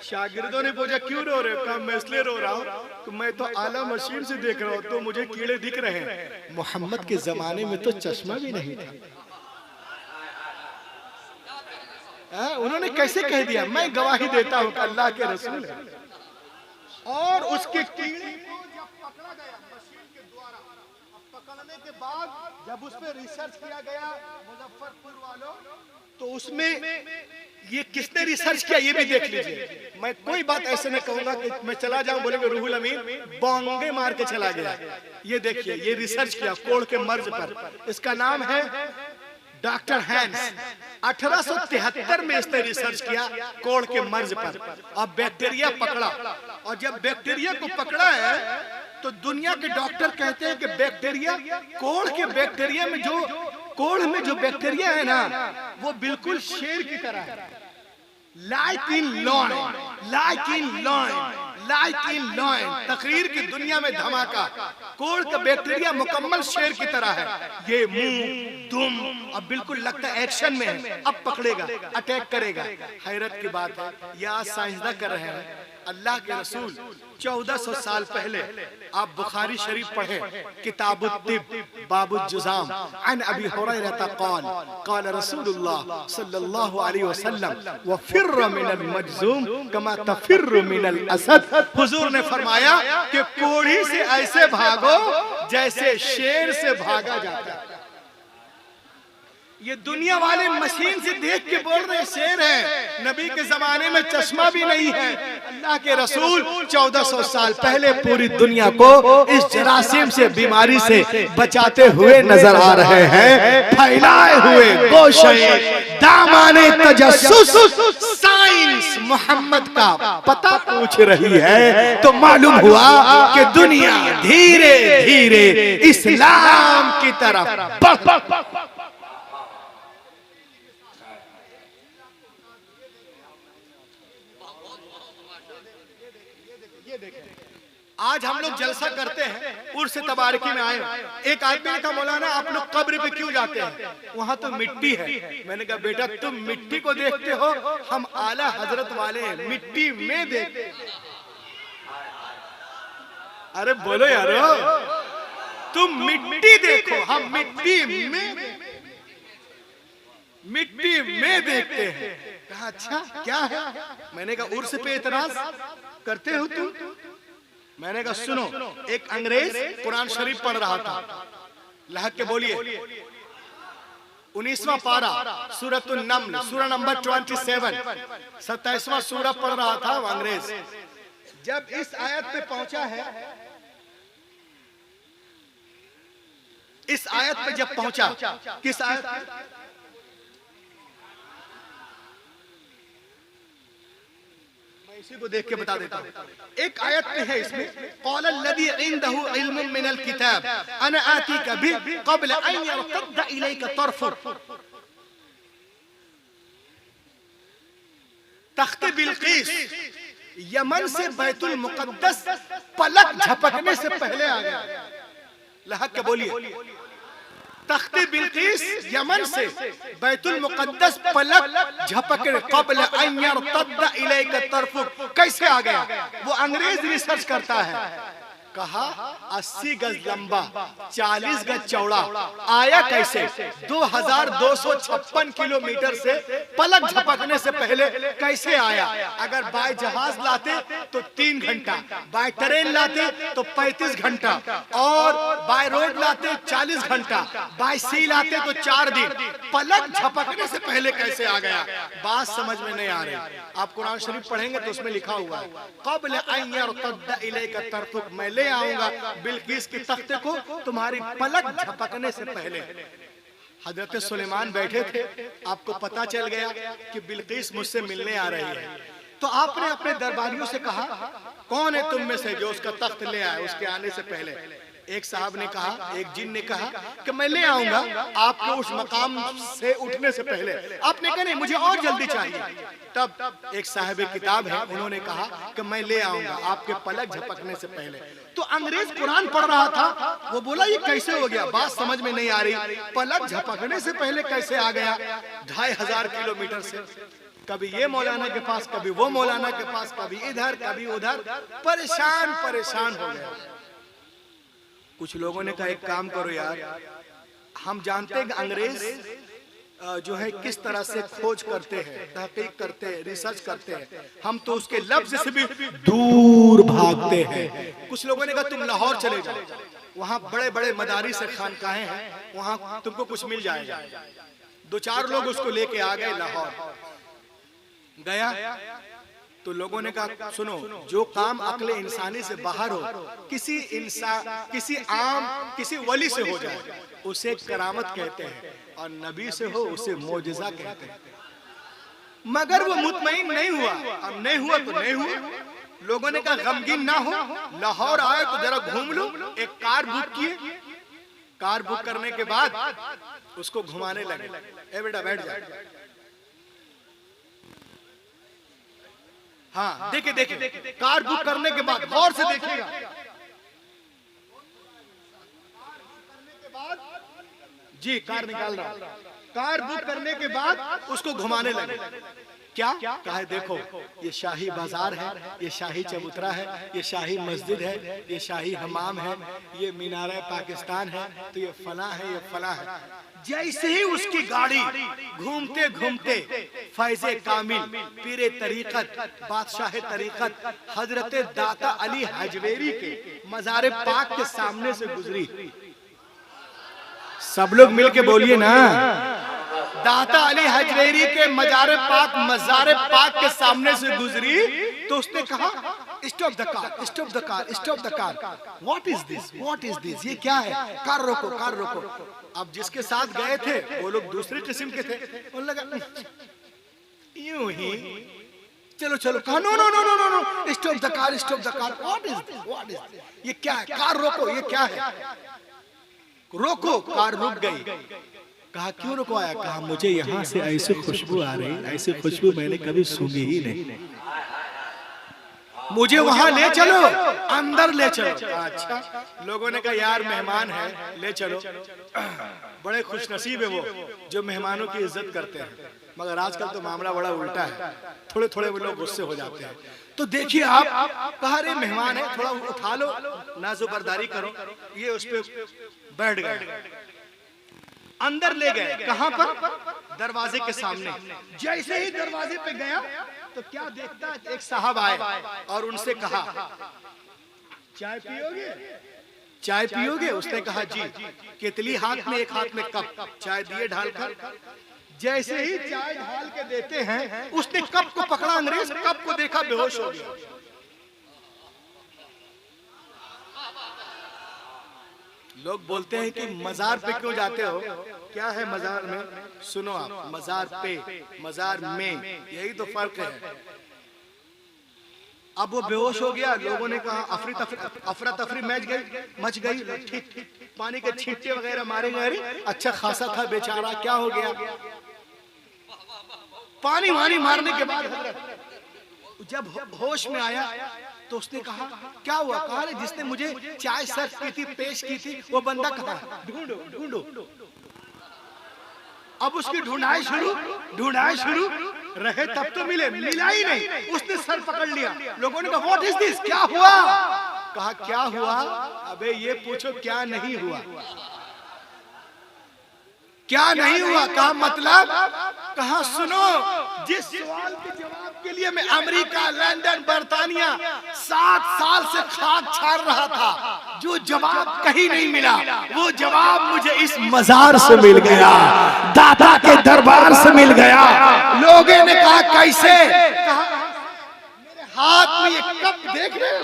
शागिर्दों ने पूछा क्यों रो रहे हो? कहा मैं इसलिए रो रहा हूँ तो मैं तो आला मशीन से देख रहा हूँ तो मुझे कीड़े दिख रहे हैं। मोहम्मद के जमाने में तो चश्मा भी नहीं था। उन्होंने कैसे कह दिया? मैं गवाही देता हूँ कि अल्लाह के रसूल है। और उसके कीड़े को जब पकड़ा गया मशीन के द्वारा, पकड़ने के बाद जब उस पर रिसर्च किया गया मुजफ्फरपुर वालों, तो उसमें ये किसने रिसर्च किया ये भी देख लीजिए। मैं कोई बात ऐसे नहीं कहूंगा कि मैं चला जाऊं बोलेंगे रूहुल अमीन बोंगे मार के चला गया। ये देखिए, ये रिसर्च किया कोढ़ के मर्ज पर। इसका नाम है डॉक्टर हैंस। 1873 में इसने रिसर्च किया कोढ़ के मर्ज पर और बैक्टीरिया पकड़ा। और जब बैक्टीरिया को पकड़ा है तो दुनिया के डॉक्टर कहते हैं कि बैक्टीरिया, कोढ़ के बैक्टीरिया में जो कोढ़ में जो बैक्टीरिया है ना वो बिल्कुल शेर की तरह है। Like in lion, like in lion, like in lion. तकरीर की दुनिया में धमाका। कोढ़ का बैक्टीरिया मुकम्मल शेर की तरह है। ये मुंह दुम अब बिल्कुल लगता है एक्शन में है, अब पकड़ेगा, अटैक करेगा। हैरत की बात है यह आज साइंसदान कर रहे हैं। अल्लाह के रसूल 1400 साल पहले आप बुखारी शरीफ पढ़ें, किताबुत्तिब बाबुज्जुज़ाम अन अबी हुरैरा क़ाल क़ाल रसूलुल्लाह सल्लल्लाहु अलैहि वसल्लम व फिर्र मिनल मजज़ूम कमा तफिर्रु मिनल असद। हुजूर ने फरमाया कि कोढ़ी से ऐसे भागो जैसे शेर से भागा जाता है। ये दुनिया वाले मशीन से देख के बोल रहे शेर है। नबी के जमाने में चश्मा भी नहीं है। अल्लाह के रसूल 1400 साल पहले पूरी दुनिया को इस जरासीम से, बीमारी से बचाते हुए नजर आ रहे हैं। फैलाए हुए गोशे दामाने तजस्सुस साइंस मोहम्मद का पता पूछ रही है तो मालूम हुआ कि दुनिया धीरे धीरे इस्लाम की तरफ बढ़। आज हम लोग जलसा करते हैं, उर्स तबारकी में आए। एक आदमी ने कहा मौलाना आप लोग कब्र पे क्यों जाते हैं? वहां तो मिट्टी है। मैंने कहा बेटा तुम मिट्टी को देखते हो, हम आला हजरत वाले हैं, मिट्टी में देखते हैं। अरे बोलो यारो, तुम मिट्टी देखो, हम मिट्टी में देखते हैं। कहा अच्छा क्या है? मैंने कहा उर्स पे इतराज करते हो तुम? मैंने कहा सुनो, एक अंग्रेज कुरान शरीफ पढ़ रहा था। लहक के बोलिए 19वां पारा सूरतुन नम्ल, सूरा नंबर 27, 27वां सूरा पढ़ रहा था वो अंग्रेज। जब इस आयत पे पहुंचा है, इस आयत पे जब पहुंचा, किस आयत? इसी को देख के बता देता हूं। एक आयत में है इसमें क़ाल अल्लज़ी इंदहु इल्मुम मिनल किताब अना आतीका बिही क़ब्ल अन यरतद्द इलैका तर्फुक। तख्ते बिल्कीस यमन से बैतुल मुक़द्दस पलक झपकने से पहले आ गया। लहक के बोलिए तख्ते बिल्कीस यमन से बैतुल मुक़द्दस पलक झपकने क़ब्ल अन यरतद्द इलैका तर्फुक कैसे आ गया? वो अंग्रेज रिसर्च करता है। कहा 80 गज लंबा 40 गज चौड़ा आया कैसे? 2256 किलोमीटर से पलक झपकने से पहले कैसे आया? अगर बाय जहाज लाते तो 3 घंटा, बाय ट्रेन लाते तो 35 घंटा, और बाय रोड लाते 40 घंटा, बाय सी लाते तो 4 दिन। पलक झपकने से पहले कैसे आ गया? बात समझ में नहीं आ रही। आप कुरान शरीफ पढ़ेंगे तो उसमें लिखा हुआ है क़ब्ल अन यरतद्द इलैका तर्फुक, मैं ले आऊंगा बिल्कीस के तख्ते को तुम्हारी पलक झपकने से पहले। हजरत सुलेमान बैठे थे, आपको पता चल गया कि बिल्कीस मुझसे मिलने आ रही है, तो आपने अपने दरबारियों से कहा कौन है तुम में से जो उसका तख्त ले आए उसके आने से पहले? एक साहब ने कहा, एक जिन ने कहा कि मैं ले आऊंगा आपको उस मकाम से उठने से पहले। आपने कहा नहीं, मुझे और जल्दी चाहिए। तब एक साहिब किताब है, उन्होंने कहा कि मैं ले आऊंगा आपके पलक झपकने से पहले। तो अंग्रेज कुरान पढ़ रहा था, वो बोला ये कैसे हो गया, बात समझ में नहीं आ रही, पलक झपकने से पहले कैसे आ गया 2500 किलोमीटर से। कभी ये मौलाना के पास, कभी वो मौलाना के पास, कभी इधर कभी उधर, परेशान हो गया। कुछ लोगों ने कहा एक काम करो यार, हम जानते हैं कि अंग्रेज जो है किस तरह से खोज करते हैं, तहकीक करते हैं, रिसर्च करते हैं, हम तो उसके लफ्ज से भी दूर भागते हैं। कुछ लोगों ने कहा तुम लाहौर चले जाओ, वहाँ बड़े बड़े मदारिस से खानकाहें हैं, वहाँ तुमको कुछ मिल जाएगा। 2-4 लोग उसको लेके आ गए, लाहौर गया तो लोगों ने कहा सुनो, जो काम अक्ल इंसानी से बाहर हो, किसी इंसान, किसी वली से हो जाए उसे करामत कहते हैं, और नबी से हो उसे मोजज़ा कहते हैं। मगर वो मुतमईन नहीं हुआ, अब नहीं हुआ तो नहीं हुआ। लोगों ने कहा गमगीन ना हो, लाहौर आए तो जरा घूम लो। एक कार बुक किए, कार बुक करने के बाद उसको घुमाने लगे। ए बेटा बैठ जा, हाँ देखे कार बुक करने के बाद गौर से देखिएगा, जी कार निकाल रहा, कार बुक करने के बाद उसको घुमाने लगे। क्या कहा है, देखो ये शाही बाजार है, ये शाही चबूतरा है, ये शाही मस्जिद है, ये शाही हमाम है, ये मीनार पाकिस्तान है, तो ये फला है, ये फला है। जैसे ही उसकी गाड़ी घूमते घूमते फैज़े कामिल, पीरे तरीकत, बादशाह तरीकत हजरत दाता अली हजवेरी के मज़ार पाक के सामने से गुजरी। सब लोग मिलके बोलिए ना, दाता अली हजवेरी के मज़ार पाक के सामने से गुजरी तो उसने कहा stop the car, stop the car, stop the car, what is this, what is this, ये क्या है, कार रोको, कार रोको। अब जिसके साथ गए थे वो लोग दूसरे किस्म के थे, उन लगा यूं ही चलो चलो, कहा no no no no no no, stop the car, stop the car, what is this, what is this, ये क्या है, कार रोको, ये क्या है, रोको। कार रुक गई। कहा क्यों रुकवाया, कहा मुझे यहाँ से ऐसी खुशबू आ रही, ऐसी खुशबू मैंने कभी सुनी ही नहीं, मुझे वहां ले चलो, अंदर ले चलो। अच्छा, लोगों ने कहा यार मेहमान है, ले चलो। बड़े खुशनसीब है वो जो मेहमानों की इज्जत करते हैं, मगर आजकल तो मामला बड़ा उल्टा है, थोड़े थोड़े वो लोग गुस्से हो जाते हैं। तो देखिए आप, कहा रे मेहमान है, थोड़ा उठा लो, नाजुबरदारी करो। ये उस पे बैठ गए, अंदर ले गए। कहां पर, दरवाजे के सामने। जैसे ही दरवाजे पे गया तो क्या देखता है, एक साहब आए और उनसे कहा चाय पियोगे, चाय पियोगे। उसने कहा जी। केतली हाथ में, एक हाथ में कप, चाय दिए ढालकर। जैसे ही चाय ढाल के देते हैं, उसने कप को पकड़ा, अंग्रेज कप को देखा, बेहोश हो गया। लोग बोलते हैं कि मजार पे क्यों जाते हो, क्या है मजार में, सुनो आप, मजार पे, मजार में, यही तो फर्क है। अब वो बेहोश हो गया, लोगों ने कहा अफरा तफरी मच गई, ठीक पानी के छींटे वगैरह मारे गए। अच्छा खासा था बेचारा, क्या हो गया, पानी वानी मारने के बाद जब होश में आया तो उसने कहा क्या हुआ, कहा जिसने मुझे चाय सर्व की थी, पेश की थी, वो बंदा कहाँ, ढूंढो ढूंढो। अब उसकी ढूंढाई शुरू रहे, तब तो मिला ही नहीं। उसने सर पकड़ लिया। लोगों ने कहा व्हाट इज दिस, क्या हुआ, कहा क्या हुआ, अबे ये पूछो क्या नहीं हुआ, क्या नहीं हुआ, कहा मतलब, कहा सुनो, जिस सवाल के जवाब के लिए मैं अमेरिका, लंदन, बर्तानिया 7 साल से खाक छाड़ रहा था, जो जवाब कहीं नहीं मिला, वो जवाब मुझे इस मजार से मिल गया, दाता के दरबार से मिल गया। लोगों ने कहा कैसे, कहा मेरे हाथ में ये कप देख रहे हो,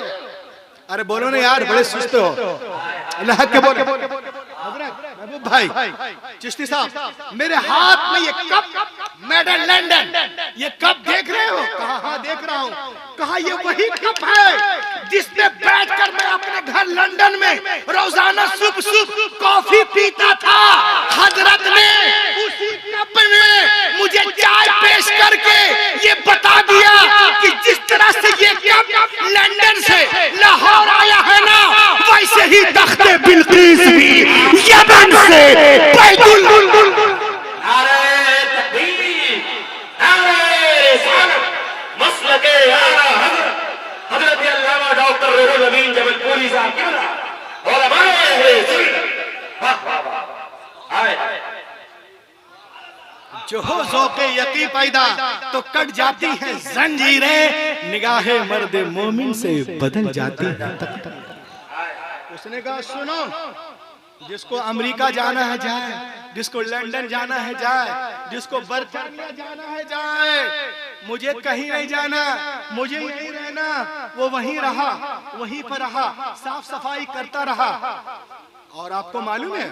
अरे बोलो ना यार, बड़े सुस्त हो, अल्लाह के बोलो महबूब भाई, चिश्ती साहब, मेरे हाथ में ये कप मेड इन लंदन, ये कप देख रहे हो, कहा हाँ देख रहा हूँ, कहा ये वही कप है जिसमें बैठकर मैं अपने घर लंदन में रोजाना सुबह सुबह कॉफी पीता था, हजरत ने उसी कप में मुझे चाय पेश करके ये बता दिया कि जिस तरह से ये कप लंदन से लाहौर आया है ना, वैसे ही तख्ते बिल्किस भी यमन से बैतुल नारे तकबीर, नारे रिसालत, मसलके आला हज़रत अल्लामा डॉक्टर रुहुल अमीन जबलपुरी साहब किबला और हमारे अहले सुन्नत। वाह वाह वाह, आए जो हो ज़ौक़े यकी पैदा तो कट जाती है जंजीरें, निगाहे मर्द मोमिन से बदल जाती है तक तक। उसने कहा सुनो, जिसको अमेरिका जाना है जाए, जिसको लंदन जाना है जाए, जिसको बर्तानिया जाना है जाए, मुझे कहीं नहीं जाना, मुझे यहीं रहना। वो वहीं रहा, वहीं पर रहा, साफ सफाई करता रहा। और आपको मालूम है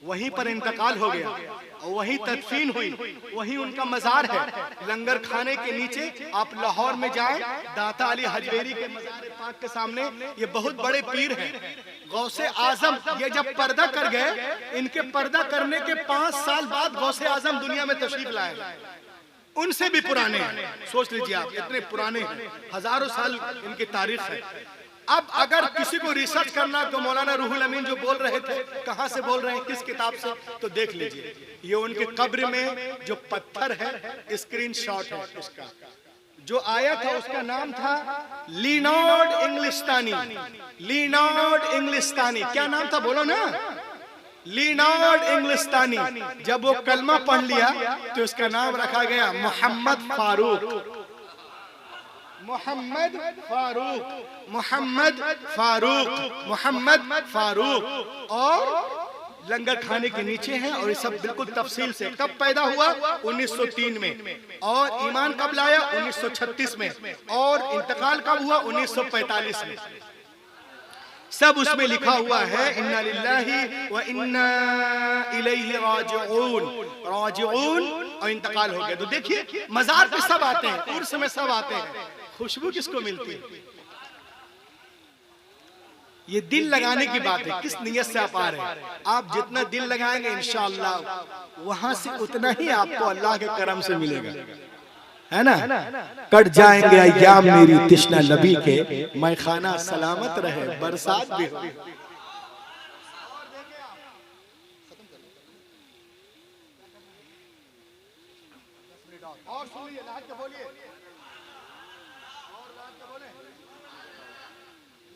वहीं पर इंतकाल हो गया और वहीं तदफीन हुई, वहीं उनका मजार है। लंगर खाने के नीचे आप लाहौर में जाएं, दाता अली हजवेरी के मजार पाक के सामने, ये बहुत बड़े पीर हैं, गौसे आजम। ये जब पर्दा कर गए, इनके पर्दा करने के 5 साल बाद गौसे आजम दुनिया में तशरीफ लाए। उनसे भी पुराने हैं, सोच लीजिए आप, इतने पुराने हैं, हजारों साल इनकी तारीख है। अब अगर किसी को रिसर्च करना तो मौलाना रूहुल अमीन जो बोल रहे थे, कहां से बोल रहे हैं, किस किताब से, तो देख लीजिए। ये उनके कब्र में जो पत्थर है, स्क्रीनशॉट है उसका। जो आया था उसका नाम था लियोनार्ड इंग्लिस्तानी। लियोनार्ड इंग्लिस्तानी, क्या नाम था बोलो ना, लियोनार्ड इंग्लिस्तानी। जब वो कलमा पढ़ लिया तो उसका नाम रखा गया मोहम्मद फारूक। मोहम्मद फारूक, मोहम्मद फारूक, मोहम्मद फारूक। और लंगर खाने के नीचे हैं और ये सब बिल्कुल तफसील से। कब पैदा हुआ? 1903 में। और ईमान कब लाया? 1936 में। और इंतकाल कब हुआ? 1945 में। सब उसमें लिखा हुआ है, इन्ना लिल्लाहि व इन्ना इलैहि राजिऊन, राजिऊन। और इंतकाल हो गया। तो देखिए मजार पे सब आते हैं, उर्स में सब आते हैं, खुशबू किसको मिलती है? ये दिल लगाने की बात है, किस नियत से आप आ रहे हैं। आप जितना दिल लगाएंगे इंशाअल्लाह वहां से उतना ही आपको अल्लाह के करम से मिलेगा, है ना। कट जाएंगे अय्याम मेरी तिश्ना नबी के, मैं खाना सलामत रहे बरसात भी हो। और सुनिए, लाहौर के बोलिए,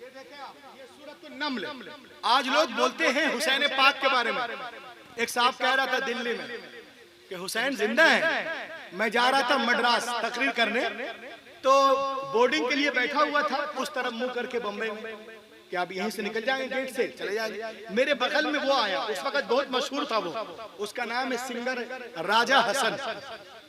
ये देखें आप, ये सूरतुन नम्ल। आज लोग बोलते हैं हुसैन पाक के बारे में। एक साहब कह रहा था दिल्ली में कि हुसैन जिंदा है। मैं जा रहा था मद्रास तकरीर करने, तो बोर्डिंग के लिए बैठा हुआ था, उस तरफ मुंह करके बम्बई में कि आप यहीं से निकल जाएंगे, गेट से चले जाएंगे। मेरे बगल में वो आया, उस वक्त बहुत मशहूर था वो, उसका नाम है सिंगर राजा हसन।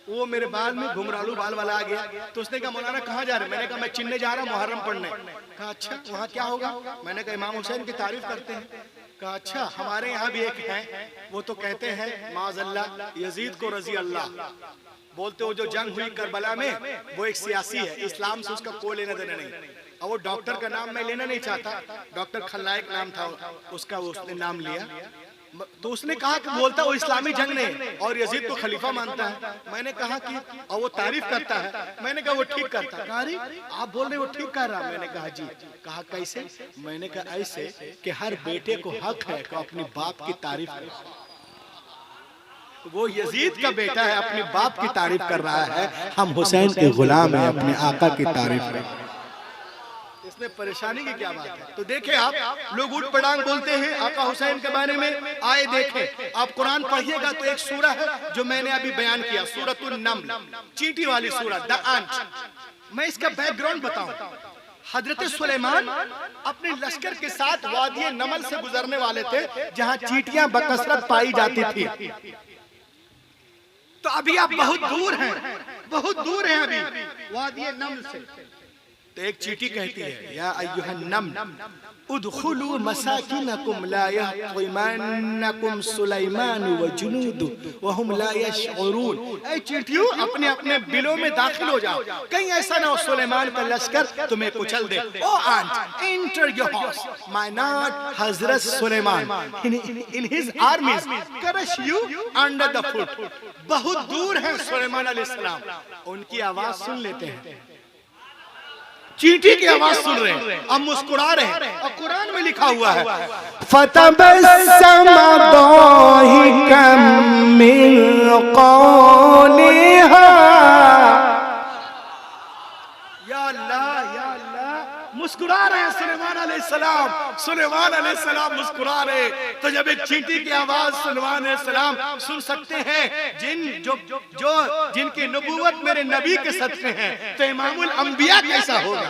वो मेरे बाल में घुंघरालू बाल वाला आ गया। तो उसने कहा मौलाना कहाँ जा रहे? मैंने कहा मैं चिन्ने जा रहा हूँ मुहर्रम पढ़ने। कहा अच्छा, वहाँ क्या होगा? मैंने कहा इमाम हुसैन की तारीफ करते हैं। कहा अच्छा, हमारे यहाँ भी एक है, वो तो कहते हैं माज़अल्लाह यजीद को रजी अल्लाह। बोलते हो जो जंग हुई करबला में, वो एक सियासी है, इस्लाम से उसका कोई लेना देना नहीं। और वो डॉक्टर का नाम मैं लेना नहीं चाहता, डॉक्टर खलनायक नाम था उसका, उसने नाम लिया। तो उसने कहा कि बोलता वो इस्लामी जंग नहीं और यजीद को खलीफा मानता है। मैंने कहा कि और वो तारीफ करता है। मैंने कहा वो ठीक करता है। कहा अरे आप बोल रहे वो ठीक कर रहा? मैंने कहा जी। कहा कैसे? मैंने कहा ऐसे कि हर बेटे को हक है कि अपने बाप की तारीफ करे। वो यजीद का बेटा है, अपने बाप की तारीफ कर रहा है, हम हुसैन के गुलाम हैं, अपने आका की तारीफ करें। इसमें परेशानी की क्या बात है? तो देखें आप, लोग उठ पटांग बोलते हैं आका हुसैन के बारे में। आए देखें, आप कुरान पढ़िएगा तो एक सूरा है जो मैंने अभी बयान किया, सूरतुन नम्ल, चींटी वाली सूरा, द अंट। मैं इसका बैकग्राउंड बताऊं। हजरत सुलेमान अपने लश्कर के साथ वादी नमल से गुजरने वाले थे, जहां चींटियां बकसरत पाई जाती थी। तो अभी आप बहुत दूर हैं, बहुत दूर हैं अभी वादी नमल से। तो एक चींटी कहती है, या अय्युहन्नम उदखुलू मसाकिनकुम ला यहतिमन्नकुम सुलैमान व जुनूदु व हुम ला यशऊरून। ऐ चींटियों, अपने अपने बिलों में दाखिल हो जाओ, कहीं ऐसा ना हो सुलेमान का लश्कर तुम्हें कुचल दे। O ant, enter your house, may not Hazrat Suleman in his armies crush you under the foot. बहुत दूर है सुलेमान अलैहिस्सलाम, उनकी आवाज सुन लेते हैं। चींटी की आवाज सुन रहे हैं, अब मुस्कुरा रहे हैं, और कुरान में लिखा हुआ है फतबस्सम दाहिकम मिन कौलिहा। या अल्लाह, या अल्लाह, मुस्कुरा रहे हैं सुलेमान अलैहिस्सलाम, सुलेमान अलैहिस्सलाम मुस्कुरा रहे। तो जब एक चींटी की आवाज सुलेमान अलैहिस्सलाम सुन सकते हैं, जिनकी नबूवत मेरे नबी के सदक़े हैं, तो इमामुल अंबिया कैसा होगा?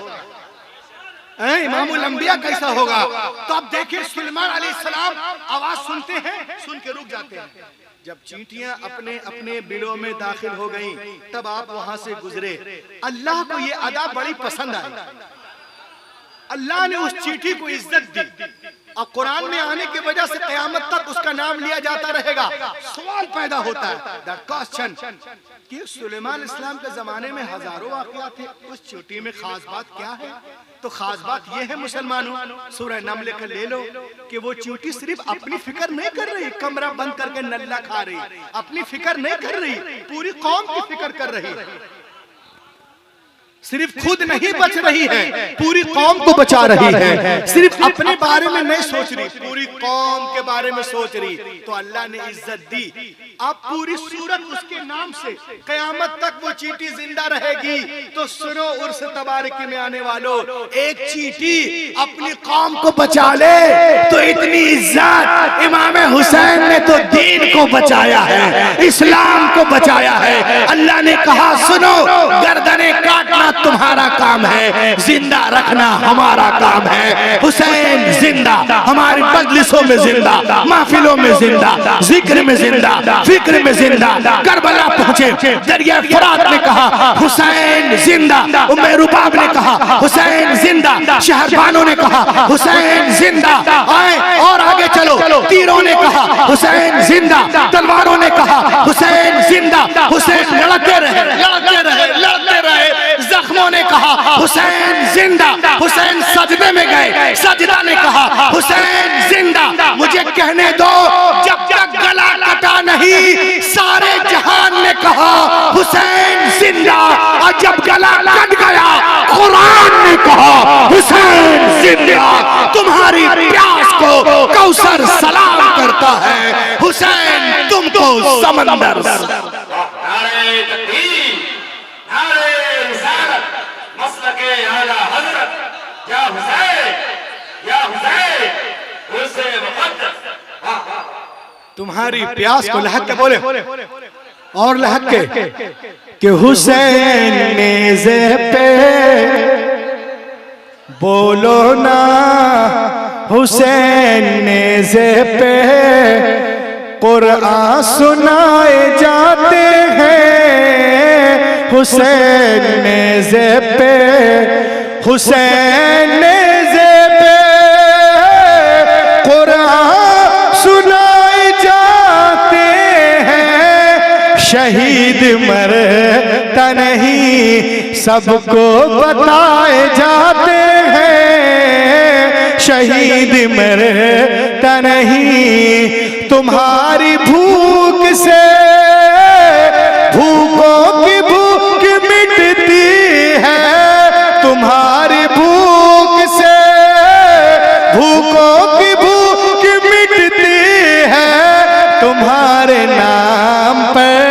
इमामुल अंबिया कैसा होगा? तो अब देखिए सुलेमान अलैहिस्सलाम आवाज सुनते हैं, सुन के रुक जाते हैं। जब चींटियां अपने अपने बिलों में दाखिल हो गईं, तब आप वहां से गुजरे। अल्लाह को ये अदा बड़ी पसंद आई। अल्लाह ने उस चींटी को इज्जत दी, और कुरान में आने की वजह से क़यामत तक उसका नाम लिया जाता रहेगा। सवाल पैदा होता है, दैट क्वेश्चन, कि सुलेमान इस्लाम के जमाने में हजारों वाक़यात थे, उस चींटी में खास बात क्या है? तो खास बात यह है मुसलमानों, सूरह नमल का ले लो, कि वो चींटी सिर्फ अपनी फिक्र नहीं कर रही, कमरा बंद करके नल्ला खा रही, अपनी फिक्र नहीं कर रही, पूरी कौम की फिक्र कर रही है। सिर्फ खुद नहीं बच रही है, पूरी कौम को बचा रही है। सिर्फ अपने बारे में नहीं सोच रही, पूरी कौम के बारे में सोच रही। तो अल्लाह ने इज्जत दी। अब पूरी सूरत उसके नाम से कयामत तक वो चींटी जिंदा रहेगी। तो सुनो उर्स तबारकी में आने वालों, एक चींटी अपनी कौम को बचा ले तो इतनी इज्जत। इमाम हुसैन ने तो दीन को बचाया है, इस्लाम को बचाया है। अल्लाह ने कहा सुनो, गर्दने काटना तुम्हारा काम है, जिंदा रखना हमारा काम है। हुसैन जिंदा, हमारी मजलिसों में जिंदा, महफिलों में जिंदा, जिक्र में जिंदा, फिक्र में जिंदा। करबला पहुंचे, दरिया फुरात ने कहा हुसैन जिंदा, उम्मे रुबाब ने कहा हुसैन जिंदा, शहरबानों ने कहा हुसैन जिंदा। आए और आगे चलो, तीरों ने कहा हुसैन जिंदा, तलवारों ने कहा हुसैन जिंदा। हुसैन लड़ते रहे, लड़ते रहे, लड़ते रहे। जख्मों ने कहा हुसैन जिंदा। हुसैन सजदे में गए, सजदा ने कहा हुसैन जिंदा। मुझे कहने दो, जब तक गला कटा नहीं, सारे जहान ने कहा हुसैन जिंदा। और जब गला कट गया, कुरान ने कहा हुसैन जिंदा। तुम्हारी प्यास को कौसर सलाम करता है, हुसैन तुमको समंदर। तुम्हारी प्यास को लहक के बोले, और लहक के कि हुसैन नेज़े पे बोलो ना, हुसैन नेज़े पे कुरान सुनाए जाते हैं। हुसैन नेज़े पे, हुसैन नेज़े पे कुरान सुनाए जाते हैं। शहीद मरता नहीं, सबको बताए जाते हैं। शहीद मरता नहीं, तुम्हारी भूख से भूखों की भूख मिटती है। तुम्हारी भूख से भूखों की भूख मिटती है। तुम्हारे नाम पर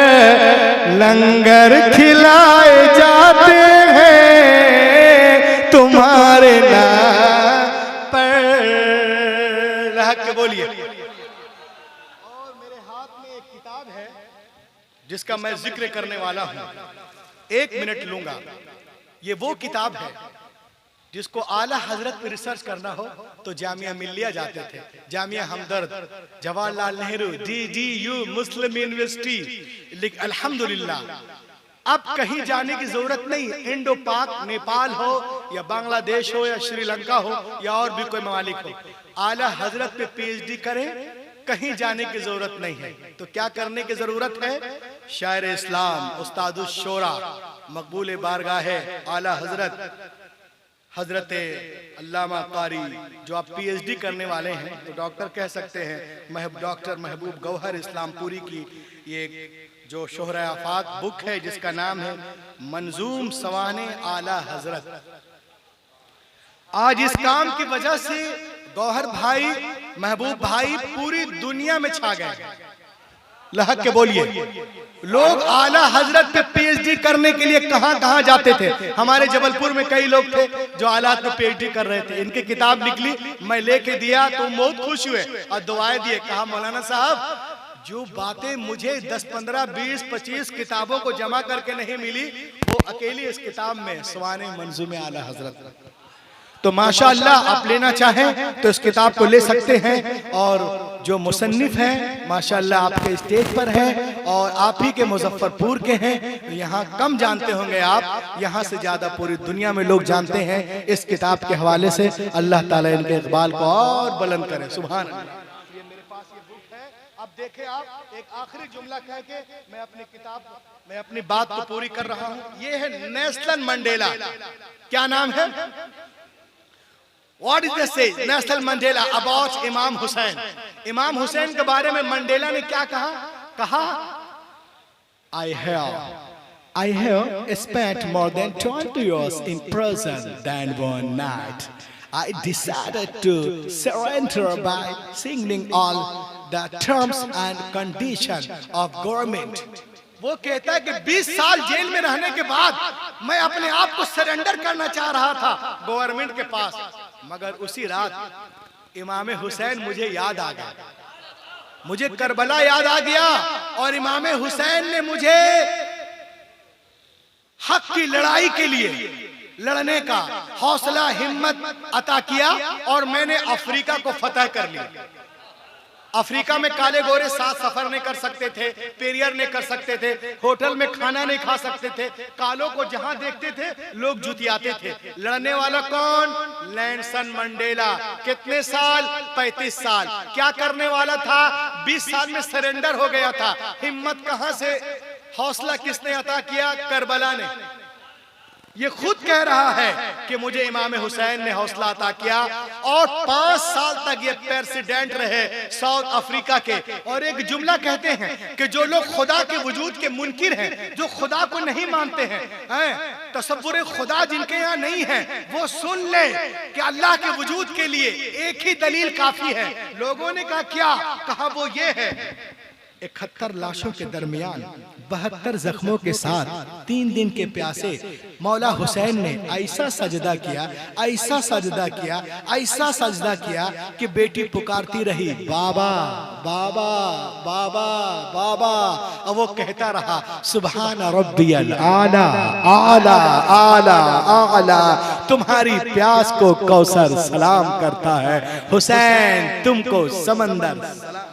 लंगर खिलाए जाते हैं। तुम्हारे नाम पर, लहक के बोलिए। और मेरे हाथ में एक किताब है जिसका मैं जिक्र करने वाला हूं, 1 मिनट लूंगा। ये वो किताब है जिसको आला हजरत पे रिसर्च करना हो तो जामिया मिल्लिया जाते थे, जामिया हमदर्द, जवाहरलाल नेहरू, DDU, मुस्लिम यूनिवर्सिटी। अल्हम्दुलिल्लाह अब कहीं जाने की जरूरत नहीं। इंडो पाक नेपाल हो या बांग्लादेश हो या श्रीलंका हो या और भी कोई ममालिक हो, आला हजरत पे पीएचडी करें, कहीं जाने की जरूरत नहीं है। तो क्या करने की जरूरत है? शायर इस्लाम उस्तादुश शोरा मकबूल बारगाह है आला हजरत अल्लामा कारी, जो आप पीएचडी करने वाले हैं तो डॉक्टर कह सकते हैं, डॉक्टर महबूब गौहर इस्लामपुरी की ये जो शोहरा आफाक बुक है जिसका नाम है मंजूम सवाने आला हजरत। आज इस काम की वजह से गौहर भाई, महबूब भाई पूरी दुनिया में छा गए। लहक के बोलिए, लोग आला हजरत पे पीएचडी करने के लिए कहां कहां जाते थे। हमारे जबलपुर में कई लोग थे जो आला पे पीएचडी कर रहे थे। इनकी किताब निकली, मैं लेके दिया तो बहुत खुश हुए और दुआएं दिए। कहा मौलाना साहब, जो बातें मुझे 10, 15, 20, 25 किताबों को जमा करके नहीं मिली, वो अकेली इस किताब में सवाने मंजूम आला हजरत। तो माशाअल्लाह आप लेना चाहें तो इस किताब को ले सकते हैं। और जो मुसन्निफ हैं माशाअल्लाह आपके स्टेज पर हैं और आप ही के मुजफ्फरपुर के हैं। यहाँ कम जानते होंगे आप, यहाँ से ज्यादा पूरी दुनिया में लोग जानते हैं इस किताब के हवाले से। अल्लाह ताला इनके इकबाल को और बुलंद करे। सुभान अल्लाह। ये मेरे पास ये बुक है। अब देखें आप, एक आखिरी जुमला कह के मैं अपनी बात को पूरी कर रहा हूँ। ये है नेल्सन मंडेला। क्या नाम है? What is this say? Nelson Mandela about इमाम हुसैन। इमाम हुसैन के बारे में मंडेला ने क्या कहा? I have spent more than 20 years in prison than one night. I decided to surrender by signing all the terms and conditions of government. वो कहता है कि 20 साल जेल में रहने के बाद मैं अपने आप को सरेंडर करना चाह रहा था गवर्नमेंट के पास, मगर उसी रात इमाम हुसैन मुझे याद आ गया, मुझे करबला याद आ गया और इमाम हुसैन ने मुझे हक की लड़ाई के लिए लड़ने का हौसला हिम्मत अता किया और मैंने अफ्रीका को फतह कर लिया। अफ्रीका में काले गोरे साथ सफर नहीं कर सकते थे, पेरियर नहीं कर सकते थे, होटल में खाना नहीं खा सकते थे, कालों को जहां देखते थे लोग जुतियाते थे। लड़ने वाला कौन? Nelson Mandela. कितने साल? 35 साल। क्या करने वाला था? 20 साल में सरेंडर हो गया था। हिम्मत कहां से, हौसला किसने अता किया? करबला ने। ये खुद कह रहा है कि मुझे इमाम हुसैन ने हौसला अता किया और 5 साल तक ये प्रेसिडेंट रहे साउथ अफ्रीका के। और एक जुमला कहते हैं कि जो लोग खुदा के वजूद के मुनकिर हैं, जो खुदा को नहीं मानते हैं, तसव्वुर खुदा जिनके यहाँ नहीं है, वो सुन ले कि अल्लाह के वजूद के लिए एक ही दलील काफी है। लोगों ने कहा क्या? कहा वो ये है, 71 लाशों के दरमियान 72 जख्मों के साथ 3 दिन के प्यासे मौला हुसैन ने ऐसा सजदा किया, ऐसा सजदा किया, ऐसा सजदा किया कि बेटी पुकारती रही बाबा बाबा बाबा बाबा। और वो कहता रहा सुभान रब्बियल आला आला आला आला। तुम्हारी प्यास को कौसर सलाम करता है, हुसैन तुमको समंदर सलाम।